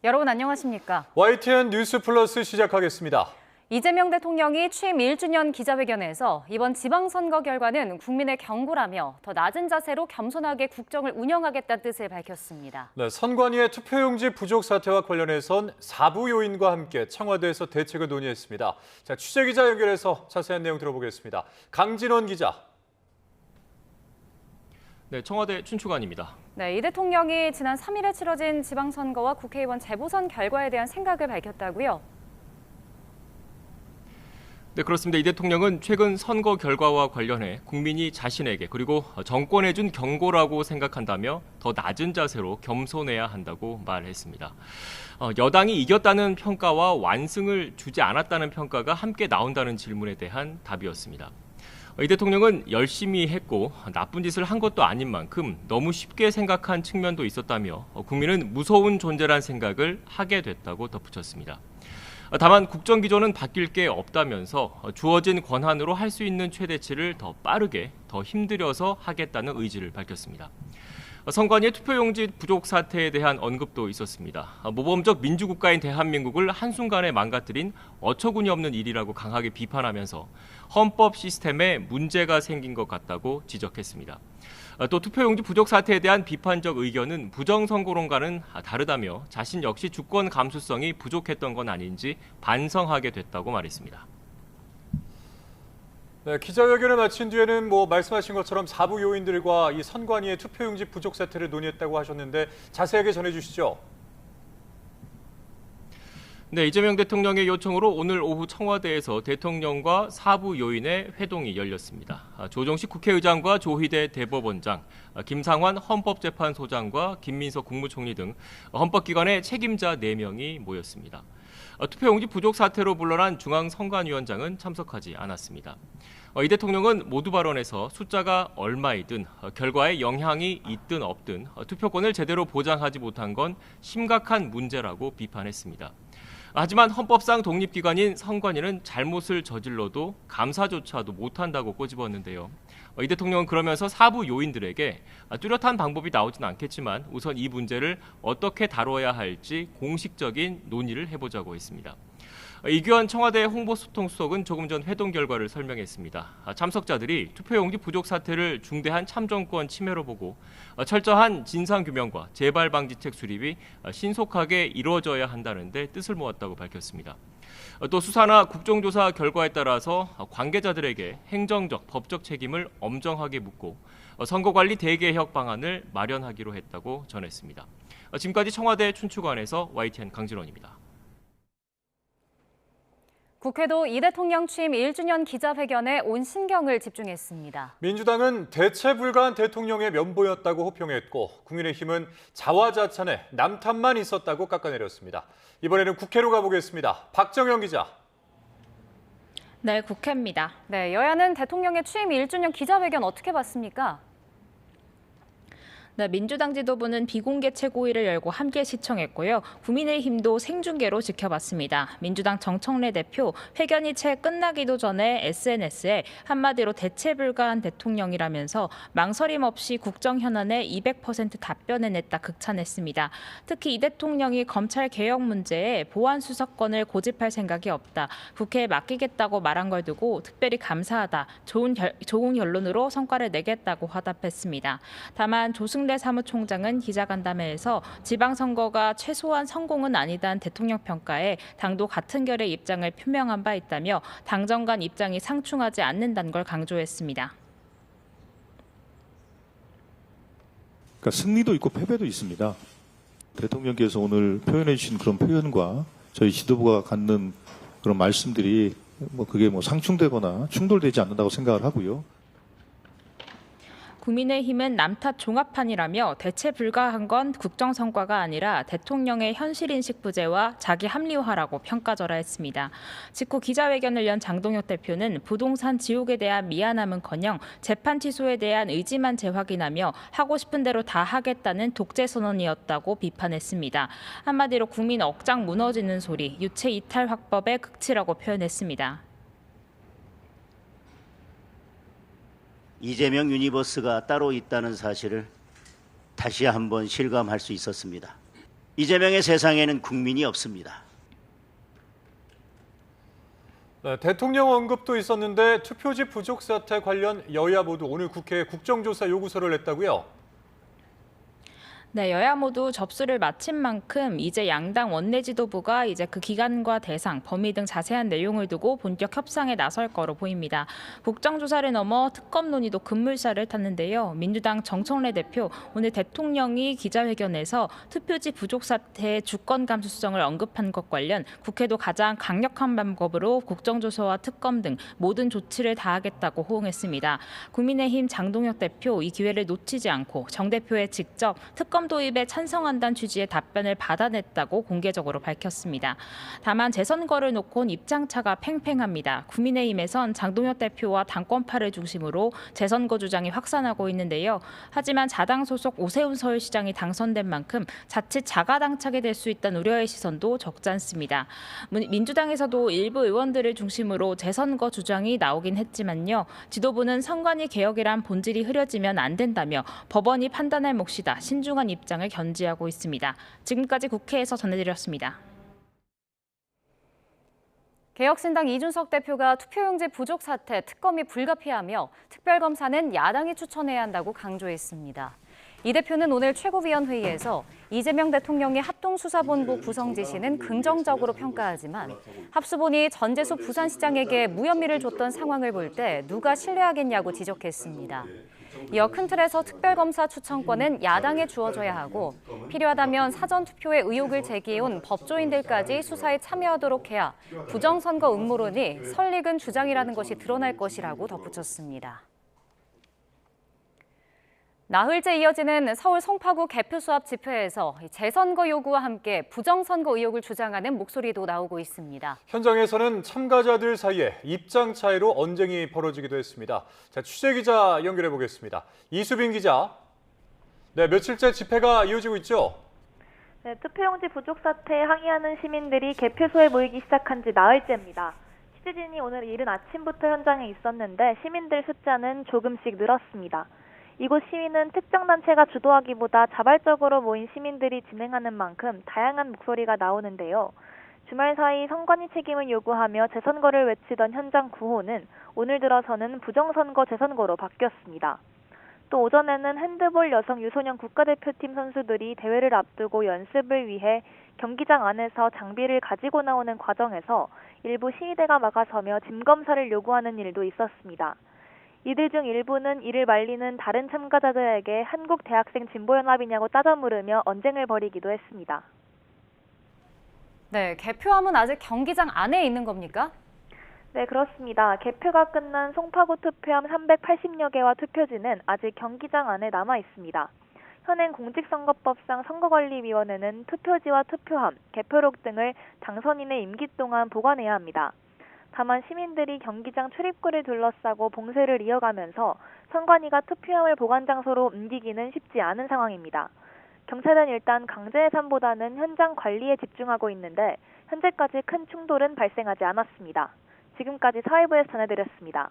여러분 안녕하십니까? YTN 뉴스 플러스 시작하겠습니다. 이재명 대통령이 취임 1주년 기자회견에서 이번 지방선거 결과는 국민의 경고라며 더 낮은 자세로 겸손하게 국정을 운영하겠다는 뜻을 밝혔습니다. 네, 선관위의 투표용지 부족 사태와 관련해선 4부 요인과 함께 청와대에서 대책을 논의했습니다. 자, 취재기자 연결해서 자세한 내용 들어보겠습니다. 강진원 기자. 네, 청와대 춘추관입니다. 네, 이 대통령이 지난 3일에 치러진 지방선거와 국회의원 재보선 결과에 대한 생각을 밝혔다고요? 네, 그렇습니다. 이 대통령은 최근 선거 결과와 관련해 국민이 자신에게 그리고 정권에 준 경고라고 생각한다며 더 낮은 자세로 겸손해야 한다고 말했습니다. 여당이 이겼다는 평가와 완승을 주지 않았다는 평가가 함께 나온다는 질문에 대한 답이었습니다. 이 대통령은 열심히 했고 나쁜 짓을 한 것도 아닌 만큼 너무 쉽게 생각한 측면도 있었다며 국민은 무서운 존재란 생각을 하게 됐다고 덧붙였습니다. 다만 국정기조는 바뀔 게 없다면서 주어진 권한으로 할 수 있는 최대치를 더 빠르게, 더 힘들여서 하겠다는 의지를 밝혔습니다. 선관위의 투표용지 부족 사태에 대한 언급도 있었습니다. 모범적 민주국가인 대한민국을 한순간에 망가뜨린 어처구니 없는 일이라고 강하게 비판하면서 헌법 시스템에 문제가 생긴 것 같다고 지적했습니다. 또 투표용지 부족 사태에 대한 비판적 의견은 부정선거론과는 다르다며 자신 역시 주권 감수성이 부족했던 건 아닌지 반성하게 됐다고 말했습니다. 네, 기자회견을 마친 뒤에는 말씀하신 것처럼 4부 요인들과 이 선관위의 투표용지 부족 사태를 논의했다고 하셨는데 자세하게 전해주시죠. 네, 이재명 대통령의 요청으로 오늘 오후 청와대에서 대통령과 4부 요인의 회동이 열렸습니다. 조정식 국회의장과 조희대 대법원장, 김상환 헌법재판소장과 김민석 국무총리 등 헌법기관의 책임자 4명이 모였습니다. 투표용지 부족 사태로 물러난 중앙선관위원장은 참석하지 않았습니다. 이 대통령은 모두 발언에서 숫자가 얼마이든 결과에 영향이 있든 없든 투표권을 제대로 보장하지 못한 건 심각한 문제라고 비판했습니다. 하지만 헌법상 독립기관인 선관위는 잘못을 저질러도 감사조차도 못한다고 꼬집었는데요. 이 대통령은 그러면서 4부 요인들에게 뚜렷한 방법이 나오진 않겠지만 우선 이 문제를 어떻게 다뤄야 할지 공식적인 논의를 해보자고 했습니다. 이규환 청와대 홍보소통수석은 조금 전 회동 결과를 설명했습니다. 참석자들이 투표용지 부족 사태를 중대한 참정권 침해로 보고 철저한 진상규명과 재발방지책 수립이 신속하게 이루어져야 한다는 데 뜻을 모았다고 밝혔습니다. 또 수사나 국정조사 결과에 따라서 관계자들에게 행정적, 법적 책임을 엄정하게 묻고 선거관리 대개혁 방안을 마련하기로 했다고 전했습니다. 지금까지 청와대 춘추관에서 YTN 강진원입니다. 국회도 이 대통령 취임 1주년 기자회견에 온 신경을 집중했습니다. 민주당은 대체 불가한 대통령의 면보였다고 호평했고 국민의힘은 자화자찬에 남탓만 있었다고 깎아내렸습니다. 이번에는 국회로 가보겠습니다. 박정현 기자. 네, 국회입니다. 네, 여야는 대통령의 취임 1주년 기자회견 어떻게 봤습니까? 네, 민주당 지도부는 비공개 최고위를 열고 함께 시청했고요. 국민의힘도 생중계로 지켜봤습니다. 민주당 정청래 대표 회견이 채 끝나기도 전에 SNS에 한마디로 대체 불가한 대통령이라면서 망설임 없이 국정 현안에 200% 답변해냈다 극찬했습니다. 특히 이 대통령이 검찰 개혁 문제에 보안 수사권을 고집할 생각이 없다. 국회에 맡기겠다고 말한 걸 두고 특별히 감사하다. 좋은 결론으로 성과를 내겠다고 화답했습니다. 다만 조승래 사무총장은 기자간담회에서 지방선거가 최소한 성공은 아니다는 대통령 평가에 당도 같은 결의 입장을 표명한 바 있다며 당정 간 입장이 상충하지 않는다는 걸 강조했습니다. 그러니까 승리도 있고 패배도 있습니다. 대통령께서 오늘 표현해 주신 그런 표현과 저희 지도부가 갖는 그런 말씀들이 그게 상충되거나 충돌되지 않는다고 생각을 하고요. 국민의힘은 남탓 종합판이라며 대체 불가한 건 국정 성과가 아니라 대통령의 현실인식 부재와 자기 합리화라고 평가절하했습니다. 직후 기자회견을 연 장동혁 대표는 부동산 지옥에 대한 미안함은커녕 재판 취소에 대한 의지만 재확인하며 하고 싶은 대로 다 하겠다는 독재 선언이었다고 비판했습니다. 한마디로 국민 억장 무너지는 소리, 유체 이탈 확법의 극치라고 표현했습니다. 이재명 유니버스가 따로 있다는 사실을 다시 한번 실감할 수 있었습니다. 이재명의 세상에는 국민이 없습니다. 네, 대통령 언급도 있었는데 투표지 부족 사태 관련 여야 모두 오늘 국회에 국정조사 요구서를 냈다고요? 네, 여야 모두 접수를 마친 만큼 이제 양당 원내 지도부가 이제 그 기간과 대상, 범위 등 자세한 내용을 두고 본격 협상에 나설 거로 보입니다. 국정조사를 넘어 특검 논의도 급물살을 탔는데요. 민주당 정청래 대표 오늘 대통령이 기자회견에서 투표지 부족 사태의 주권 감수성을 언급한 것 관련 국회도 가장 강력한 방법으로 국정조사와 특검 등 모든 조치를 다하겠다고 호응했습니다. 국민의힘 장동혁 대표 이 기회를 놓치지 않고 정 대표에 직접 특검 도입에 찬성한다는 취지의 답변을 받아냈다고 공개적으로 밝혔습니다. 다만 재선거를 놓고는 입장차가 팽팽합니다. 국민의힘에선 장동혁 대표와 당권파를 중심으로 재선거 주장이 확산하고 있는데요. 하지만 자당 소속 오세훈 서울시장이 당선된 만큼 자칫 자가당착이 될 수 있다는 우려의 시선도 적지 않습니다. 민주당에서도 일부 의원들을 중심으로 재선거 주장이 나오긴 했지만요. 지도부는 선관위 개혁이란 본질이 흐려지면 안 된다며 법원이 판단할 몫이다. 신중한 입장을 견지하고 있습니다. 지금까지 국회에서 전해드렸습니다. 개혁신당 이준석 대표가 투표용지 부족 사태 특검이 불가피하며 특별검사는 야당이 추천해야 한다고 강조했습니다. 이 대표는 오늘 최고위원회의에서 이재명 대통령의 합동수사본부 구성 지시는 긍정적으로 평가하지만 합수본이 전재수 부산시장에게 무혐의를 줬던 상황을 볼 때 누가 신뢰하겠냐고 지적했습니다. 이어 큰 틀에서 특별검사 추천권은 야당에 주어져야 하고 필요하다면 사전투표에 의혹을 제기해온 법조인들까지 수사에 참여하도록 해야 부정선거 음모론이 설익은 주장이라는 것이 드러날 것이라고 덧붙였습니다. 나흘째 이어지는 서울 송파구 개표소 앞 집회에서 재선거 요구와 함께 부정선거 의혹을 주장하는 목소리도 나오고 있습니다. 현장에서는 참가자들 사이에 입장 차이로 언쟁이 벌어지기도 했습니다. 자, 취재기자 연결해 보겠습니다. 이수빈 기자. 네, 며칠째 집회가 이어지고 있죠? 네, 투표용지 부족 사태에 항의하는 시민들이 개표소에 모이기 시작한 지 나흘째입니다. 취재진이 오늘 이른 아침부터 현장에 있었는데 시민들 숫자는 조금씩 늘었습니다. 이곳 시위는 특정 단체가 주도하기보다 자발적으로 모인 시민들이 진행하는 만큼 다양한 목소리가 나오는데요. 주말 사이 선관위 책임을 요구하며 재선거를 외치던 현장 구호는 오늘 들어서는 부정선거 재선거로 바뀌었습니다. 또 오전에는 핸드볼 여성 유소년 국가대표팀 선수들이 대회를 앞두고 연습을 위해 경기장 안에서 장비를 가지고 나오는 과정에서 일부 시위대가 막아서며 짐검사를 요구하는 일도 있었습니다. 이들 중 일부는 이를 말리는 다른 참가자들에게 한국대학생 진보연합이냐고 따져 물으며 언쟁을 벌이기도 했습니다. 네, 개표함은 아직 경기장 안에 있는 겁니까? 네, 그렇습니다. 개표가 끝난 송파구 투표함 380여 개와 투표지는 아직 경기장 안에 남아 있습니다. 현행 공직선거법상 선거관리위원회는 투표지와 투표함, 개표록 등을 당선인의 임기 동안 보관해야 합니다. 다만 시민들이 경기장 출입구를 둘러싸고 봉쇄를 이어가면서 선관위가 투표함을 보관 장소로 옮기기는 쉽지 않은 상황입니다. 경찰은 일단 강제 해산보다는 현장 관리에 집중하고 있는데 현재까지 큰 충돌은 발생하지 않았습니다. 지금까지 사회부에서 전해드렸습니다.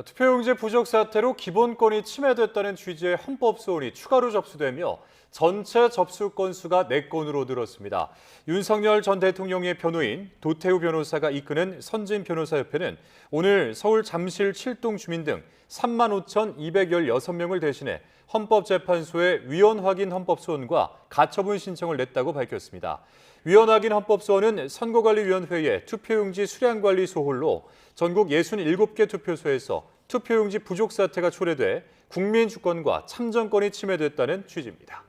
투표용지 부족 사태로 기본권이 침해됐다는 취지의 헌법소원이 추가로 접수되며 전체 접수 건수가 4건으로 늘었습니다. 윤석열 전 대통령의 변호인 도태우 변호사가 이끄는 선진변호사협회는 오늘 서울 잠실 7동 주민 등 35,216명을 대신해 헌법재판소에 위헌 확인 헌법소원과 가처분 신청을 냈다고 밝혔습니다. 위헌 확인 헌법소원은 선거관리위원회의 투표용지 수량관리 소홀로 전국 67개 투표소에서 투표용지 부족 사태가 초래돼 국민 주권과 참정권이 침해됐다는 취지입니다.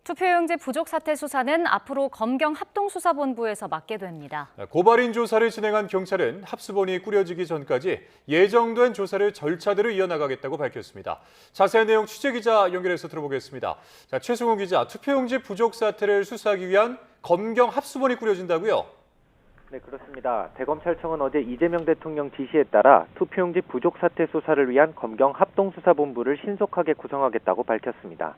투표용지 부족 사태 수사는 앞으로 검경 합동수사본부에서 맡게 됩니다. 고발인 조사를 진행한 경찰은 합수본이 꾸려지기 전까지 예정된 조사를 절차대로 이어나가겠다고 밝혔습니다. 자세한 내용 취재기자 연결해서 들어보겠습니다. 자, 최승훈 기자, 투표용지 부족 사태를 수사하기 위한 검경 합수본이 꾸려진다고요? 네, 그렇습니다. 대검찰청은 어제 이재명 대통령 지시에 따라 투표용지 부족 사태 수사를 위한 검경 합동수사본부를 신속하게 구성하겠다고 밝혔습니다.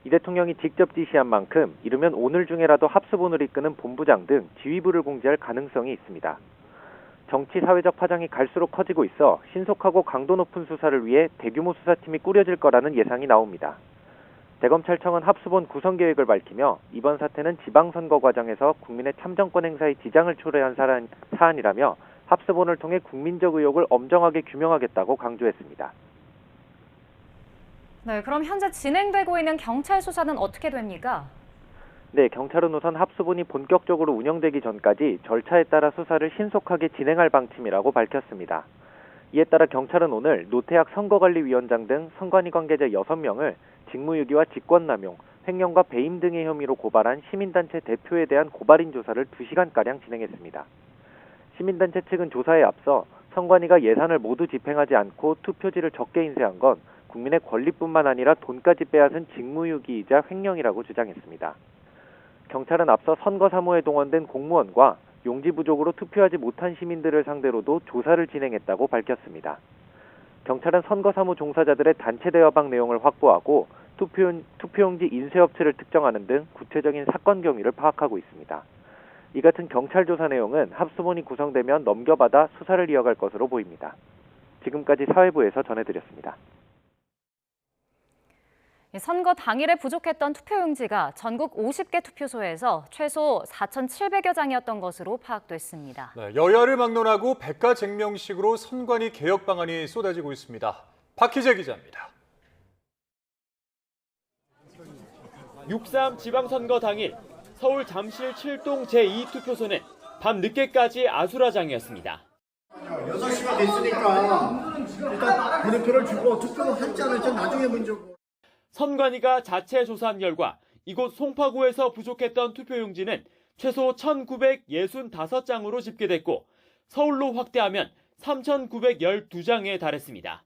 이 대통령이 직접 지시한 만큼 이르면 오늘 중에라도 합수본을 이끄는 본부장 등 지휘부를 공지할 가능성이 있습니다. 정치 사회적 파장이 갈수록 커지고 있어 신속하고 강도 높은 수사를 위해 대규모 수사팀이 꾸려질 거라는 예상이 나옵니다. 대검찰청은 합수본 구성 계획을 밝히며 이번 사태는 지방선거 과정에서 국민의 참정권 행사에 지장을 초래한 사안이라며 합수본을 통해 국민적 의혹을 엄정하게 규명하겠다고 강조했습니다. 네, 그럼 현재 진행되고 있는 경찰 수사는 어떻게 됩니까? 네, 경찰은 우선 합수본이 본격적으로 운영되기 전까지 절차에 따라 수사를 신속하게 진행할 방침이라고 밝혔습니다. 이에 따라 경찰은 오늘 노태학 선거관리위원장 등 선관위 관계자 6명을 직무유기와 직권남용, 횡령과 배임 등의 혐의로 고발한 시민단체 대표에 대한 고발인 조사를 2시간가량 진행했습니다. 시민단체 측은 조사에 앞서 선관위가 예산을 모두 집행하지 않고 투표지를 적게 인쇄한 건 국민의 권리뿐만 아니라 돈까지 빼앗은 직무유기이자 횡령이라고 주장했습니다. 경찰은 앞서 선거사무에 동원된 공무원과 용지 부족으로 투표하지 못한 시민들을 상대로도 조사를 진행했다고 밝혔습니다. 경찰은 선거사무 종사자들의 단체 대화방 내용을 확보하고 투표용지 인쇄업체를 특정하는 등 구체적인 사건 경위를 파악하고 있습니다. 이 같은 경찰 조사 내용은 합수본이 구성되면 넘겨받아 수사를 이어갈 것으로 보입니다. 지금까지 사회부에서 전해드렸습니다. 선거 당일에 부족했던 투표용지가 전국 50개 투표소에서 최소 4,700여 장이었던 것으로 파악됐습니다. 네, 여야를 막론하고 백가쟁명식으로 선관위 개혁 방안이 쏟아지고 있습니다. 박희재 기자입니다. 6.3 지방선거 당일 서울 잠실 7동 제2투표소는 밤 늦게까지 아수라장이었습니다. 6시가 됐으니까 일단 번호표를 주고 투표를 할지 안 할지 나중에 문제고. 선관위가 자체 조사한 결과 이곳 송파구에서 부족했던 투표용지는 최소 1,965장으로 집계됐고 서울로 확대하면 3,912장에 달했습니다.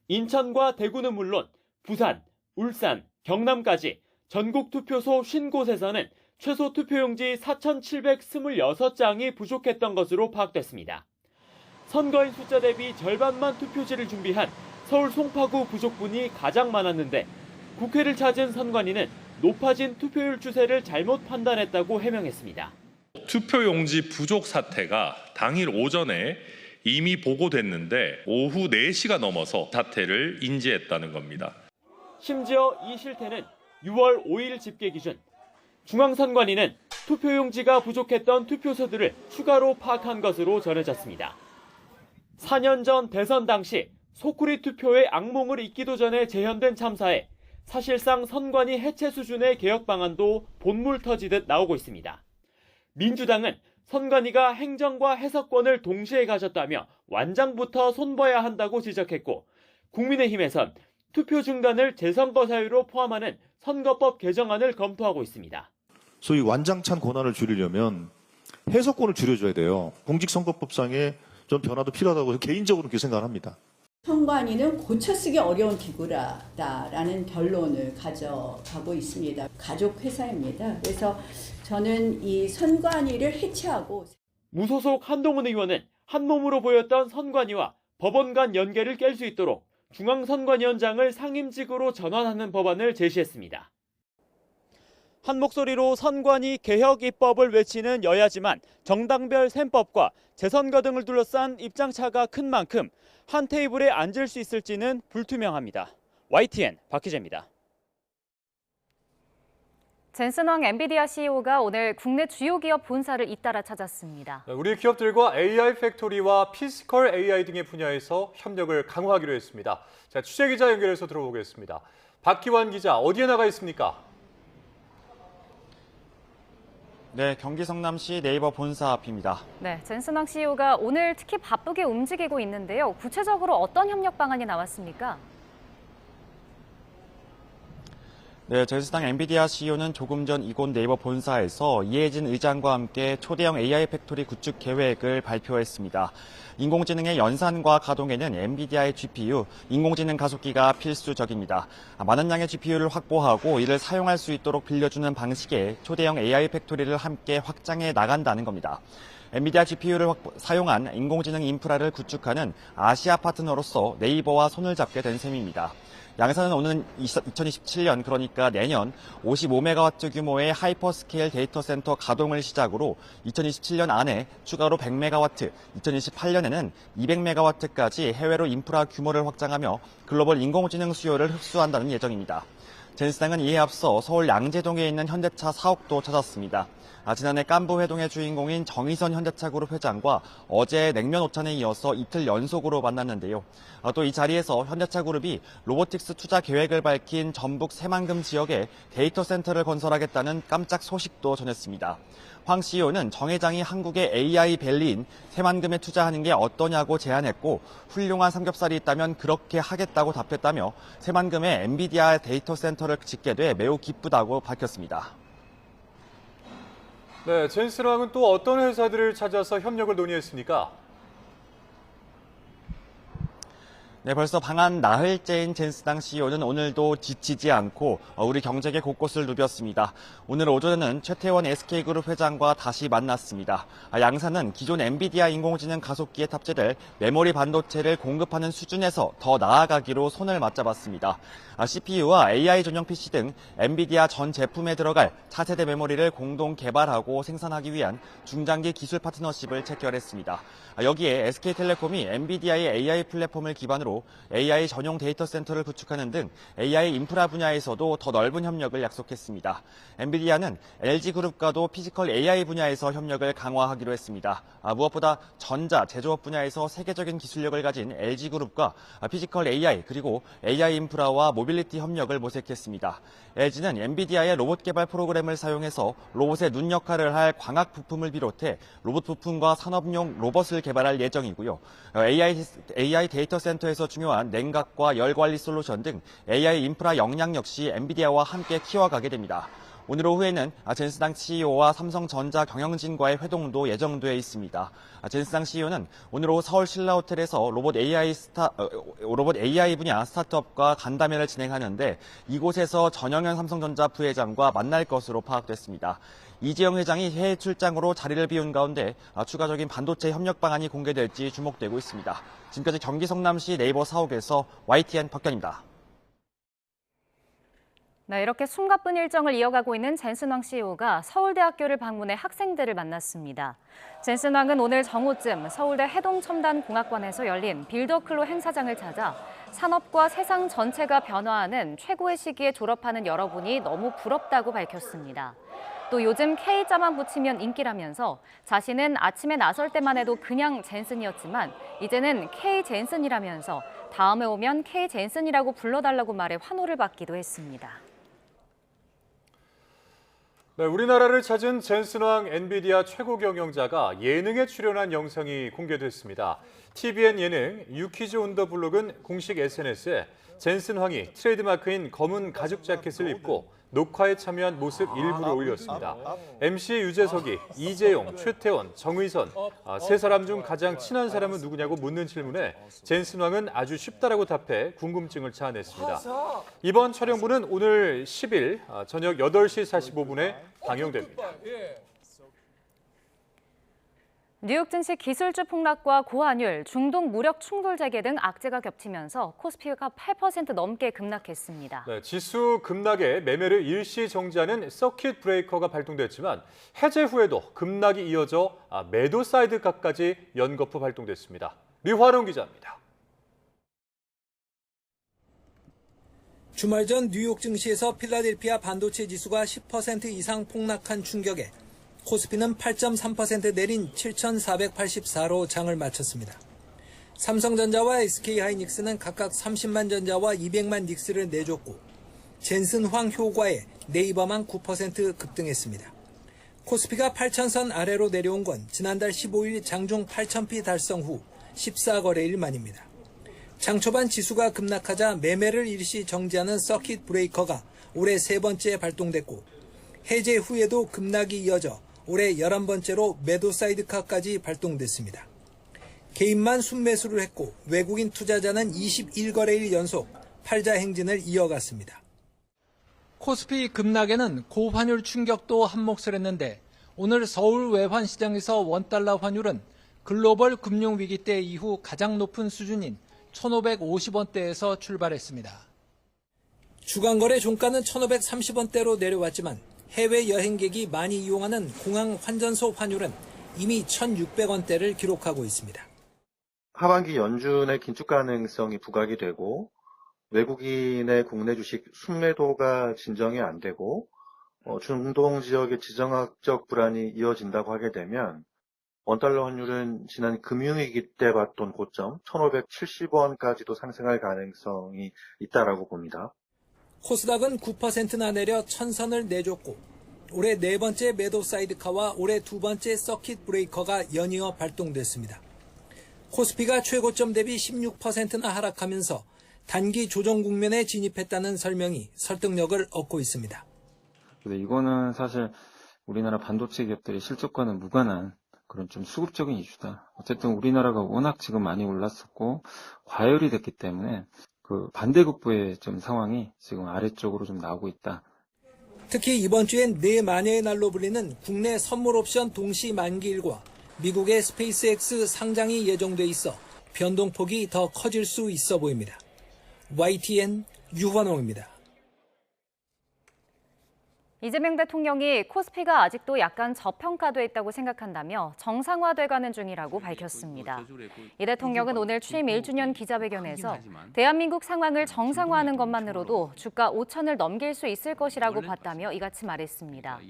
인천과 대구는 물론 부산, 울산, 경남까지 전국 투표소 50곳에서는 최소 투표용지 4,726장이 부족했던 것으로 파악됐습니다. 선거인 숫자 대비 절반만 투표지를 준비한 서울 송파구 부족분이 가장 많았는데 국회를 찾은 선관위는 높아진 투표율 추세를 잘못 판단했다고 해명했습니다. 투표용지 부족 사태가 당일 오전에 이미 보고됐는데 오후 4시가 넘어서 사태를 인지했다는 겁니다. 심지어 이 실태는 6월 5일 집계 기준 중앙선관위는 투표용지가 부족했던 투표소들을 추가로 파악한 것으로 전해졌습니다. 4년 전 대선 당시 소쿠리 투표의 악몽을 잊기도 전에 재현된 참사에 사실상 선관위 해체 수준의 개혁 방안도 본물 터지듯 나오고 있습니다. 민주당은 선관위가 행정과 해석권을 동시에 가졌다며 완장부터 손봐야 한다고 지적했고 국민의힘에선 투표 중단을 재선거 사유로 포함하는 선거법 개정안을 검토하고 있습니다. 소위 완장찬 권한을 줄이려면 해석권을 줄여줘야 돼요. 공직선거법상에 좀 변화도 필요하다고 개인적으로 그렇게 생각합니다. 선관위는 고쳐쓰기 어려운 기구라는 결론을 가져가고 있습니다. 가족회사입니다. 그래서 저는 이 선관위를 해체하고 무소속 한동훈 의원은 한몸으로 보였던 선관위와 법원 간 연계를 깰 수 있도록 중앙선관위원장을 상임직으로 전환하는 법안을 제시했습니다. 한 목소리로 선관위 개혁 입법을 외치는 여야지만 정당별 셈법과 재선거 등을 둘러싼 입장차가 큰 만큼 한 테이블에 앉을 수 있을지는 불투명합니다. YTN 박희재입니다. 젠슨 황 엔비디아 CEO가 오늘 국내 주요 기업 본사를 잇따라 찾았습니다. 우리 기업들과 AI 팩토리와 피지컬 AI 등의 분야에서 협력을 강화하기로 했습니다. 자, 취재기자 연결해서 들어보겠습니다. 박기환 기자, 어디에 나가 있습니까? 네, 경기 성남시 네이버 본사 앞입니다. 네, 젠슨 황 CEO가 오늘 특히 바쁘게 움직이고 있는데요. 구체적으로 어떤 협력 방안이 나왔습니까? 네, 젠슨 황 엔비디아 CEO는 조금 전 이곳 네이버 본사에서 이해진 의장과 함께 초대형 AI 팩토리 구축 계획을 발표했습니다. 인공지능의 연산과 가동에는 엔비디아의 GPU, 인공지능 가속기가 필수적입니다. 많은 양의 GPU를 확보하고 이를 사용할 수 있도록 빌려주는 방식의 초대형 AI 팩토리를 함께 확장해 나간다는 겁니다. 엔비디아 GPU를 사용한 인공지능 인프라를 구축하는 아시아 파트너로서 네이버와 손을 잡게 된 셈입니다. 양산은 오는 2027년 그러니까 내년 55메가와트 규모의 하이퍼스케일 데이터 센터 가동을 시작으로 2027년 안에 추가로 100메가와트, 2028년에는 200메가와트까지 해외로 인프라 규모를 확장하며 글로벌 인공지능 수요를 흡수한다는 예정입니다. 젠스당은 이에 앞서 서울 양재동에 있는 현대차 사옥도 찾았습니다. 지난해 깐부 회동의 주인공인 정의선 현대차그룹 회장과 어제 냉면 오찬에 이어서 이틀 연속으로 만났는데요. 또 이 자리에서 현대차그룹이 로보틱스 투자 계획을 밝힌 전북 새만금 지역에 데이터 센터를 건설하겠다는 깜짝 소식도 전했습니다. 황 CEO는 정 회장이 한국의 AI 밸리인 새만금에 투자하는 게 어떠냐고 제안했고 훌륭한 삼겹살이 있다면 그렇게 하겠다고 답했다며 새만금에 엔비디아 데이터 센터를 짓게 돼 매우 기쁘다고 밝혔습니다. 네, 젠스랑은 또 어떤 회사들을 찾아서 협력을 논의했습니까? 네, 벌써 방한 나흘째인 젠스당 CEO는 오늘도 지치지 않고 우리 경제계 곳곳을 누볐습니다. 오늘 오전에는 최태원 SK그룹 회장과 다시 만났습니다. 양사는 기존 엔비디아 인공지능 가속기에 탑재될 메모리 반도체를 공급하는 수준에서 더 나아가기로 손을 맞잡았습니다. CPU와 AI 전용 PC 등 엔비디아 전 제품에 들어갈 차세대 메모리를 공동 개발하고 생산하기 위한 중장기 기술 파트너십을 체결했습니다. 여기에 SK텔레콤이 엔비디아의 AI 플랫폼을 기반으로 AI 전용 데이터 센터를 구축하는 등 AI 인프라 분야에서도 더 넓은 협력을 약속했습니다. 엔비디아는 LG그룹과도 피지컬 AI 분야에서 협력을 강화하기로 했습니다. 무엇보다 전자, 제조업 분야에서 세계적인 기술력을 가진 LG그룹과 피지컬 AI 그리고 AI 인프라와 모빌리티 협력을 모색했습니다. LG는 엔비디아의 로봇 개발 프로그램을 사용해서 로봇의 눈 역할을 할 광학 부품을 비롯해 로봇 부품과 산업용 로봇을 개발할 예정이고요. AI 데이터 센터에서 중요한 냉각과 열 관리 솔루션 등 AI 인프라 역량 역시 엔비디아와 함께 키워가게 됩니다. 오늘 오후에는 젠스당 CEO와 삼성전자 경영진과의 회동도 예정돼 있습니다. 젠스당 CEO는 오늘 오후 서울 신라호텔에서 로봇 AI 분야 스타트업과 간담회를 진행하는데 이곳에서 전영현 삼성전자 부회장과 만날 것으로 파악됐습니다. 이재용 회장이 해외 출장으로 자리를 비운 가운데 추가적인 반도체 협력 방안이 공개될지 주목되고 있습니다. 지금까지 경기 성남시 네이버 사옥에서 YTN 박견입니다. 네, 이렇게 숨가쁜 일정을 이어가고 있는 젠슨 황 CEO가 서울대학교를 방문해 학생들을 만났습니다. 젠슨 황은 오늘 정오쯤 서울대 해동첨단공학관에서 열린 빌더클로 행사장을 찾아 산업과 세상 전체가 변화하는 최고의 시기에 졸업하는 여러분이 너무 부럽다고 밝혔습니다. 또 요즘 K자만 붙이면 인기라면서 자신은 아침에 나설 때만 해도 그냥 젠슨이었지만 이제는 K 젠슨이라면서 다음에 오면 K 젠슨이라고 불러달라고 말해 환호를 받기도 했습니다. 네, 우리나라를 찾은 젠슨 황 엔비디아 최고 경영자가 예능에 출연한 영상이 공개됐습니다. TVN 예능 유퀴즈 온 더 블록은 공식 SNS에 젠슨 황이 트레이드마크인 검은 가죽 자켓을 입고 녹화에 참여한 모습 일부를 올렸습니다. MC 유재석이 이재용, 최태원, 정의선 세 사람 중 가장 친한 사람은 누구냐고 묻는 질문에 젠슨 황은 아주 쉽다라고 답해 궁금증을 자아냈습니다. 이번 촬영부는 오늘 10일 저녁 8시 45분에 방영됩니다. 뉴욕 증시 기술주 폭락과 고환율, 중동 무력 충돌 재개 등 악재가 겹치면서 코스피가 8% 넘게 급락했습니다. 네, 지수 급락에 매매를 일시 정지하는 서킷 브레이커가 발동됐지만 해제 후에도 급락이 이어져 매도 사이드각까지 연거푸 발동됐습니다. 류화룡 기자입니다. 주말 전 뉴욕 증시에서 필라델피아 반도체 지수가 10% 이상 폭락한 충격에 코스피는 8.3% 내린 7,484로 장을 마쳤습니다. 삼성전자와 SK하이닉스는 각각 30만 전자와 200만 닉스를 내줬고 젠슨 황 효과에 네이버만 9% 급등했습니다. 코스피가 8,000선 아래로 내려온 건 지난달 15일 장중 8,000피 달성 후 14거래일 만입니다. 장 초반 지수가 급락하자 매매를 일시 정지하는 서킷 브레이커가 올해 세 번째 발동됐고 해제 후에도 급락이 이어져 올해 11번째로 매도 사이드카까지 발동됐습니다. 개인만 순매수를 했고 외국인 투자자는 21거래일 연속 팔자 행진을 이어갔습니다. 코스피 급락에는 고환율 충격도 한몫을 했는데 오늘 서울 외환시장에서 원달러 환율은 글로벌 금융위기 때 이후 가장 높은 수준인 1,550원대에서 출발했습니다. 주간 거래 종가는 1,530원대로 내려왔지만 해외 여행객이 많이 이용하는 공항 환전소 환율은 이미 1,600원대를 기록하고 있습니다. 하반기 연준의 긴축 가능성이 부각이 되고 외국인의 국내 주식 순매도가 진정이 안 되고 중동 지역의 지정학적 불안이 이어진다고 하게 되면 원달러 환율은 지난 금융위기 때 봤던 고점 1,570원까지도 상승할 가능성이 있다라고 봅니다. 코스닥은 9%나 내려 천선을 내줬고 올해 네 번째 매도 사이드카와 올해 두 번째 서킷 브레이커가 연이어 발동됐습니다. 코스피가 최고점 대비 16%나 하락하면서 단기 조정 국면에 진입했다는 설명이 설득력을 얻고 있습니다. 근데 이거는 사실 우리나라 반도체 기업들의 실적과는 무관한 그런 좀 수급적인 이슈다. 어쨌든 우리나라가 워낙 지금 많이 올랐었고 과열이 됐기 때문에 그 반대급부의 좀 상황이 지금 아래쪽으로 좀 나오고 있다. 특히 이번 주엔 네 마녀의 날로 불리는 국내 선물 옵션 동시 만기일과 미국의 스페이스X 상장이 예정돼 있어 변동폭이 더 커질 수 있어 보입니다. YTN 유환홍입니다. 이재명 대통령이 코스피가 아직도 약간 저평가돼 있다고 생각한다며 정상화돼가는 중이라고 밝혔습니다. 이 대통령은 오늘 취임 1주년 기자회견에서 대한민국 상황을 정상화하는 것만으로도 주가 5천을 넘길 수 있을 것이라고 봤다며 이같이 말했습니다.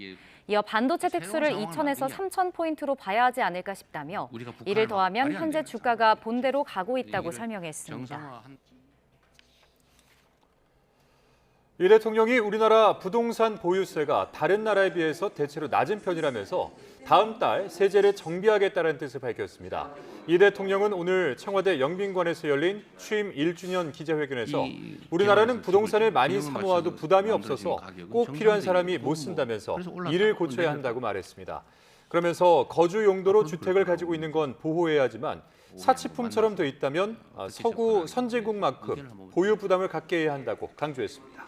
이어 반도체 특수를 2천에서 3천 포인트로 봐야 하지 않을까 싶다며 이를 더하면 현재 주가가 본대로 가고 있다고 설명했습니다. 이 대통령이 우리나라 부동산 보유세가 다른 나라에 비해서 대체로 낮은 편이라면서 다음 달 세제를 정비하겠다는 뜻을 밝혔습니다. 이 대통령은 오늘 청와대 영빈관에서 열린 취임 1주년 기자회견에서 우리나라는 부동산을 많이 사모아도 부담이 없어서 꼭 필요한 사람이 못 쓴다면서 이를 고쳐야 한다고 말했습니다. 그러면서 거주 용도로 주택을 가지고 있는 건 보호해야 하지만 사치품처럼 돼 있다면 서구 선진국만큼 보유 부담을 갖게 해야 한다고 강조했습니다.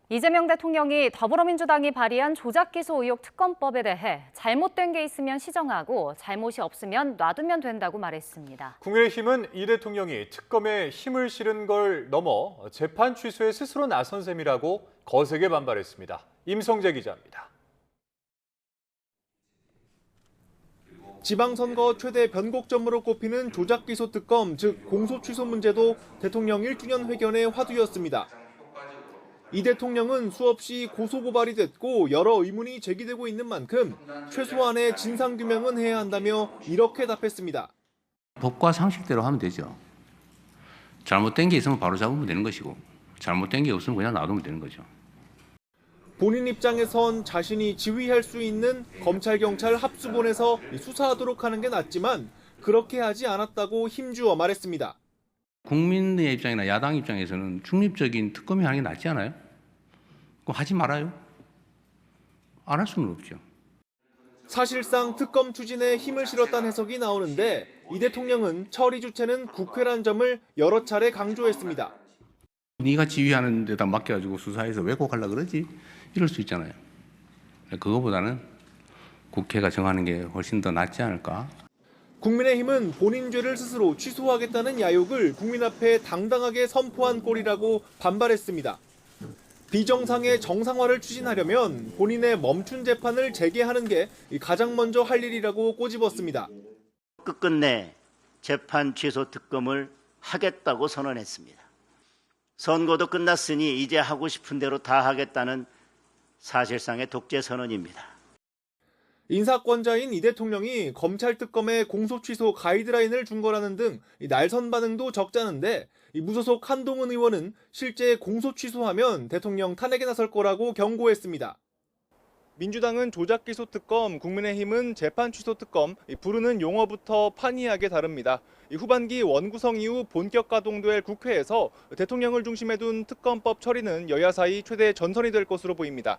이재명 대통령이 더불어민주당이 발의한 조작기소 의혹 특검법에 대해 잘못된 게 있으면 시정하고 잘못이 없으면 놔두면 된다고 말했습니다. 국민의힘은 이 대통령이 특검에 힘을 실은 걸 넘어 재판 취소에 스스로 나선 셈이라고 거세게 반발했습니다. 임성재 기자입니다. 지방선거 최대 변곡점으로 꼽히는 조작기소 특검, 즉 공소취소 문제도 대통령 1주년 회견의 화두였습니다. 이 대통령은 수없이 고소고발이 됐고 여러 의문이 제기되고 있는 만큼 최소한의 진상규명은 해야 한다며 이렇게 답했습니다. 법과 상식대로 하면 되죠. 잘못된 게 있으면 바로 잡으면 되는 것이고 잘못된 게 없으면 그냥 놔두면 되는 거죠. 본인 입장에선 자신이 지휘할 수 있는 검찰, 경찰 합수본에서 수사하도록 하는 게 낫지만 그렇게 하지 않았다고 힘주어 말했습니다. 국민의 입장이나 야당 입장에서는 중립적인 특검이 하는 게 낫지 않아요? 그럼 하지 말아요. 안 할 수는 없죠. 사실상 특검 추진에 힘을 실었다는 해석이 나오는데 이 대통령은 처리 주체는 국회란 점을 여러 차례 강조했습니다. 네가 지휘하는 데다 맡겨가지고 수사해서 왜곡하려고 그러지? 이럴 수 있잖아요. 그거보다는 국회가 정하는 게 훨씬 더 낫지 않을까? 국민의힘은 본인 죄를 스스로 취소하겠다는 야욕을 국민 앞에 당당하게 선포한 꼴이라고 반발했습니다. 비정상의 정상화를 추진하려면 본인의 멈춘 재판을 재개하는 게 가장 먼저 할 일이라고 꼬집었습니다. 끝끝내 재판 취소 특검을 하겠다고 선언했습니다. 선거도 끝났으니 이제 하고 싶은 대로 다 하겠다는 사실상의 독재 선언입니다. 인사권자인 이 대통령이 검찰 특검에 공소취소 가이드라인을 준 거라는 등 날선 반응도 적잖은데 무소속 한동훈 의원은 실제 공소취소하면 대통령 탄핵에 나설 거라고 경고했습니다. 민주당은 조작기소 특검, 국민의힘은 재판 취소 특검, 부르는 용어부터 판이하게 다릅니다. 후반기 원구성 이후 본격 가동될 국회에서 대통령을 중심에 둔 특검법 처리는 여야 사이 최대 전선이 될 것으로 보입니다.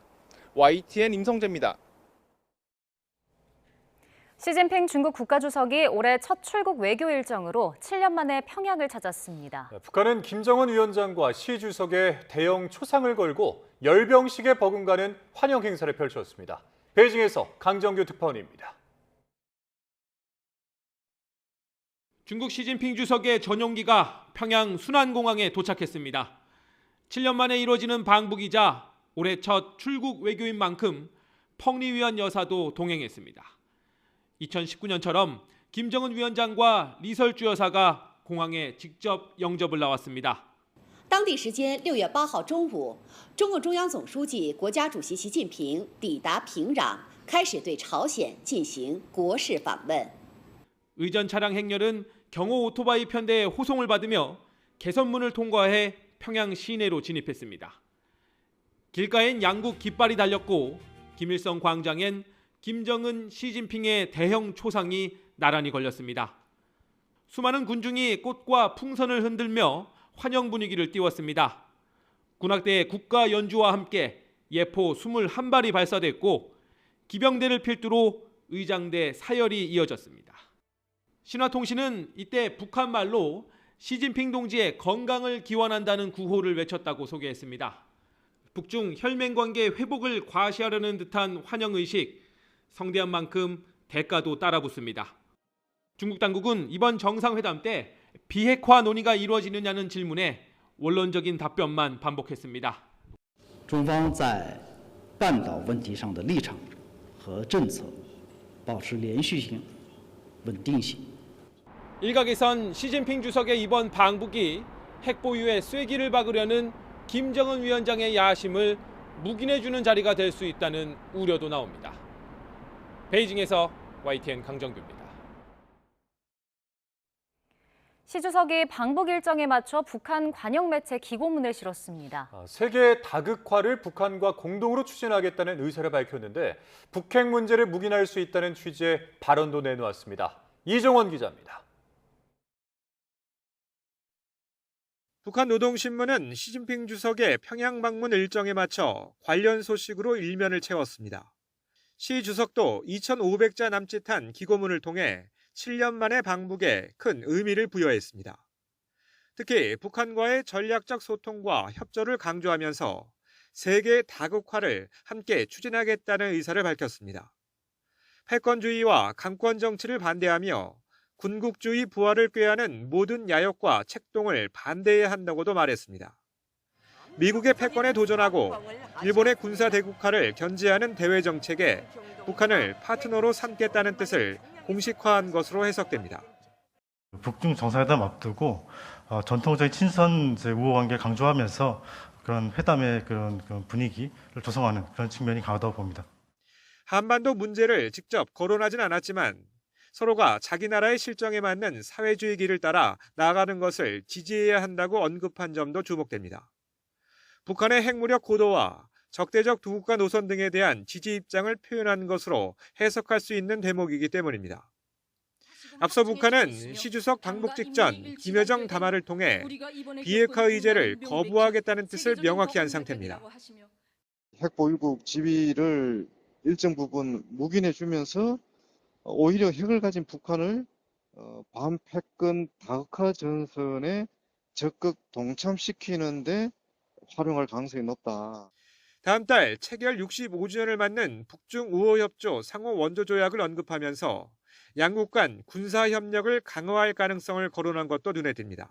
YTN 임성재입니다. 시진핑 중국 국가주석이 올해 첫 출국 외교 일정으로 7년 만에 평양을 찾았습니다. 북한은 김정은 위원장과 시 주석의 대형 초상을 걸고 열병식에 버금가는 환영 행사를 펼쳤습니다. 베이징에서 강정규 특파원입니다. 중국 시진핑 주석의 전용기가 평양 순안공항에 도착했습니다. 7년 만에 이루어지는 방북이자 올해 첫 출국 외교인 만큼 펑리 위원 여사도 동행했습니다. 2019년처럼 김정은 위원장과 리설주 여사가 공항에 직접 영접을 나왔습니다. 当地时间6月8号中午，中共中央总书记、国家主席习近平抵达平壤，开始对朝鲜进行国事访问。 의전 차량 행렬은 경호 오토바이 편대의 호송을 받으며 개선문을 통과해 평양 시내로 진입했습니다. 길가엔 양국 깃발이 달렸고 김일성 광장엔 김정은, 시진핑의 대형 초상이 나란히 걸렸습니다. 수많은 군중이 꽃과 풍선을 흔들며 환영 분위기를 띄웠습니다. 군악대의 국가 연주와 함께 예포 21발이 발사됐고 기병대를 필두로 의장대 사열이 이어졌습니다. 신화통신은 이때 북한 말로 시진핑 동지의 건강을 기원한다는 구호를 외쳤다고 소개했습니다. 북중 혈맹관계 회복을 과시하려는 듯한 환영의식, 성대한 만큼 대가도 따라붙습니다. 중국 당국은 이번 정상회담 때 비핵화 논의가 이루어지느냐는 질문에 원론적인 답변만 반복했습니다. 中方在半岛问题上的立场和政策保持连续性、稳定性。 일각에선 시진핑 주석의 이번 방북이 핵 보유에 쐐기를 박으려는 김정은 위원장의 야심을 묵인해주는 자리가 될 수 있다는 우려도 나옵니다. 베이징에서 YTN 강정규입니다. 시 주석이 방북 일정에 맞춰 북한 관영 매체 기고문을 실었습니다. 세계 다극화를 북한과 공동으로 추진하겠다는 의사를 밝혔는데 북핵 문제를 묵인할 수 있다는 취지의 발언도 내놓았습니다. 이정원 기자입니다. 북한 노동신문은 시진핑 주석의 평양 방문 일정에 맞춰 관련 소식으로 일면을 채웠습니다. 시 주석도 2,500자 남짓한 기고문을 통해 7년 만의 방북에 큰 의미를 부여했습니다. 특히 북한과의 전략적 소통과 협조를 강조하면서 세계 다극화를 함께 추진하겠다는 의사를 밝혔습니다. 패권주의와 강권 정치를 반대하며 군국주의 부활을 꾀하는 모든 야욕과 책동을 반대해야 한다고도 말했습니다. 미국의 패권에 도전하고 일본의 군사 대국화를 견제하는 대외 정책에 북한을 파트너로 삼겠다는 뜻을 공식화한 것으로 해석됩니다. 북중 정상회담 앞두고 전통적인 친선 우호 관계를 강조하면서 그런 회담의 그런 분위기를 조성하는 그런 측면이 강하다고 봅니다. 한반도 문제를 직접 거론하진 않았지만 서로가 자기 나라의 실정에 맞는 사회주의 길을 따라 나아가는 것을 지지해야 한다고 언급한 점도 주목됩니다. 북한의 핵무력 고도와 적대적 두 국가 노선 등에 대한 지지 입장을 표현한 것으로 해석할 수 있는 대목이기 때문입니다. 앞서 북한은 시 주석 방북 직전 김여정 담화를 통해 비핵화 의제를 거부하겠다는 뜻을 명확히 한 상태입니다. 핵 보유국 지위를 일정 부분 묵인해주면서 오히려 핵을 가진 북한을 반패권 다극화 전선에 적극 동참시키는데 활용할 가능성이 높다. 다음 달 체결 65주년을 맞는 북중 우호협조 상호 원조조약을 언급하면서 양국 간 군사협력을 강화할 가능성을 거론한 것도 눈에 띕니다.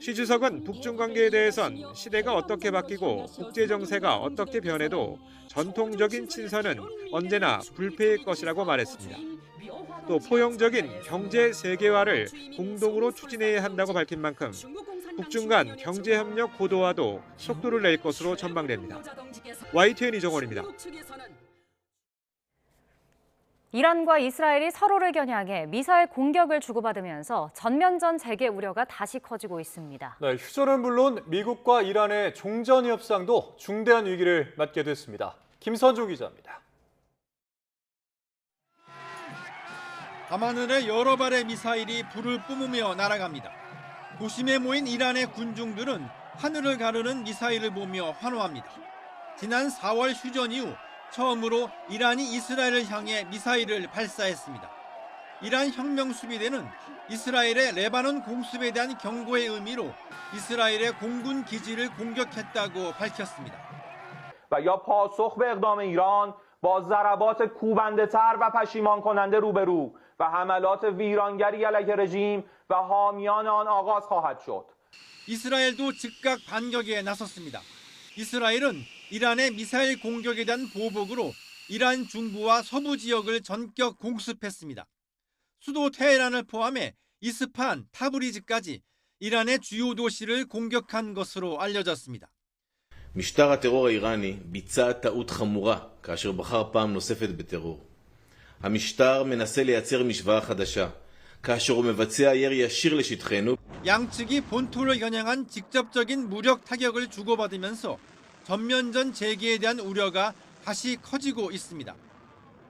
시 주석은 북중 관계에 대해선 시대가 어떻게 바뀌고 국제정세가 어떻게 변해도 전통적인 친선은 언제나 불패일 것이라고 말했습니다. 또 포용적인 경제 세계화를 공동으로 추진해야 한다고 밝힌 만큼 북중 간 경제협력 고도화도 속도를 낼 것으로 전망됩니다. YTN 이정원입니다. 이란과 이스라엘이 서로를 겨냥해 미사일 공격을 주고받으면서 전면전 재개 우려가 다시 커지고 있습니다. 네, 휴전은 물론 미국과 이란의 종전 협상도 중대한 위기를 맞게 됐습니다. 김선종 기자입니다. 밤하늘에 여러 발의 미사일이 불을 뿜으며 날아갑니다. 도심에 모인 이란의 군중들은 하늘을 가르는 미사일을 보며 환호합니다. 지난 4월 휴전 이후 처음으로 이란이 이스라엘을 향해 미사일을 발사했습니다. 이란 혁명수비대는 이스라엘의 레바논 공습에 대한 경고의 의미로 이스라엘의 공군 기지를 공격했다고 밝혔습니다. و یا پاسخ به اقدام ایران با ضربات کوبنده‌تر و پشیمان کننده روبرو و حملات ویرانگری علیه رژیم و حامیان آن آغاز خواهد شد. 이스라엘도 즉각 반격에 나섰습니다. 이스라엘은 이란의 미사일 공격에 대한 보복으로 이란 중부와 서부 지역을 전격 공습했습니다. 수도 테헤란을 포함해 이스파한, 타브리즈까지 이란의 주요 도시를 공격한 것으로 알려졌습니다. משטר הטרור האיראני ביצע טעות חמורה כאשר בחר פעם נוספת בטרור. המשטר מנסה לייצר משוואה חדשה, כאשר הוא מבצע ירי ישיר לשטחנו. 양측이 본토를 겨냥한 직접적인 무력 타격을 주고받으면서 전면전 재개에 대한 우려가 다시 커지고 있습니다.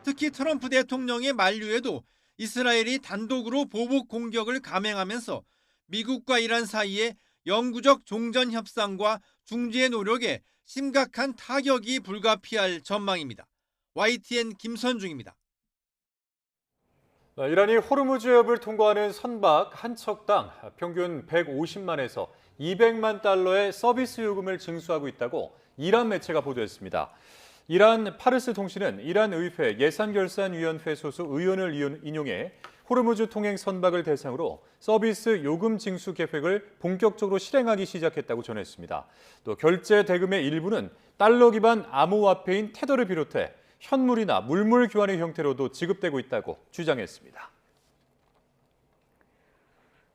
특히 트럼프 대통령의 만류에도 이스라엘이 단독으로 보복 공격을 감행하면서 미국과 이란 사이에 영구적 종전 협상과 중재 노력에 심각한 타격이 불가피할 전망입니다. YTN 김선중입니다. 이란이 호르무즈 해협을 통과하는 선박 한 척당 평균 150만에서 200만 달러의 서비스 요금을 징수하고 있다고 이란 매체가 보도했습니다. 이란 파르스 통신은 이란 의회 예산결산위원회 소속 의원을 인용해 호르무즈 통행 선박을 대상으로 서비스 요금 징수 계획을 본격적으로 실행하기 시작했다고 전했습니다. 또 결제 대금의 일부는 달러 기반 암호화폐인 테더를 비롯해 현물이나 물물 교환의 형태로도 지급되고 있다고 주장했습니다.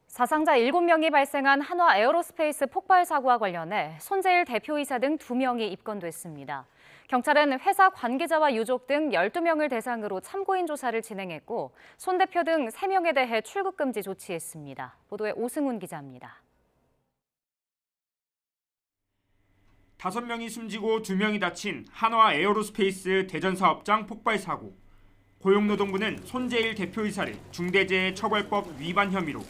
사상자 7명이 발생한 한화 에어로스페이스 폭발 사고와 관련해 손재일 대표이사 등 2명이 입건됐습니다. 경찰은 회사 관계자와 유족 등 12명을 대상으로 참고인 조사를 진행했고 손 대표 등 3명에 대해 출국 금지 조치했습니다. 보도에 오승훈 기자입니다. 5명이 숨지고 2명이 다친 한화 에어로스페이스 대전 사업장 폭발 사고. 고용노동부는 손재일 대표이사를 중대재해처벌법 위반 혐의로,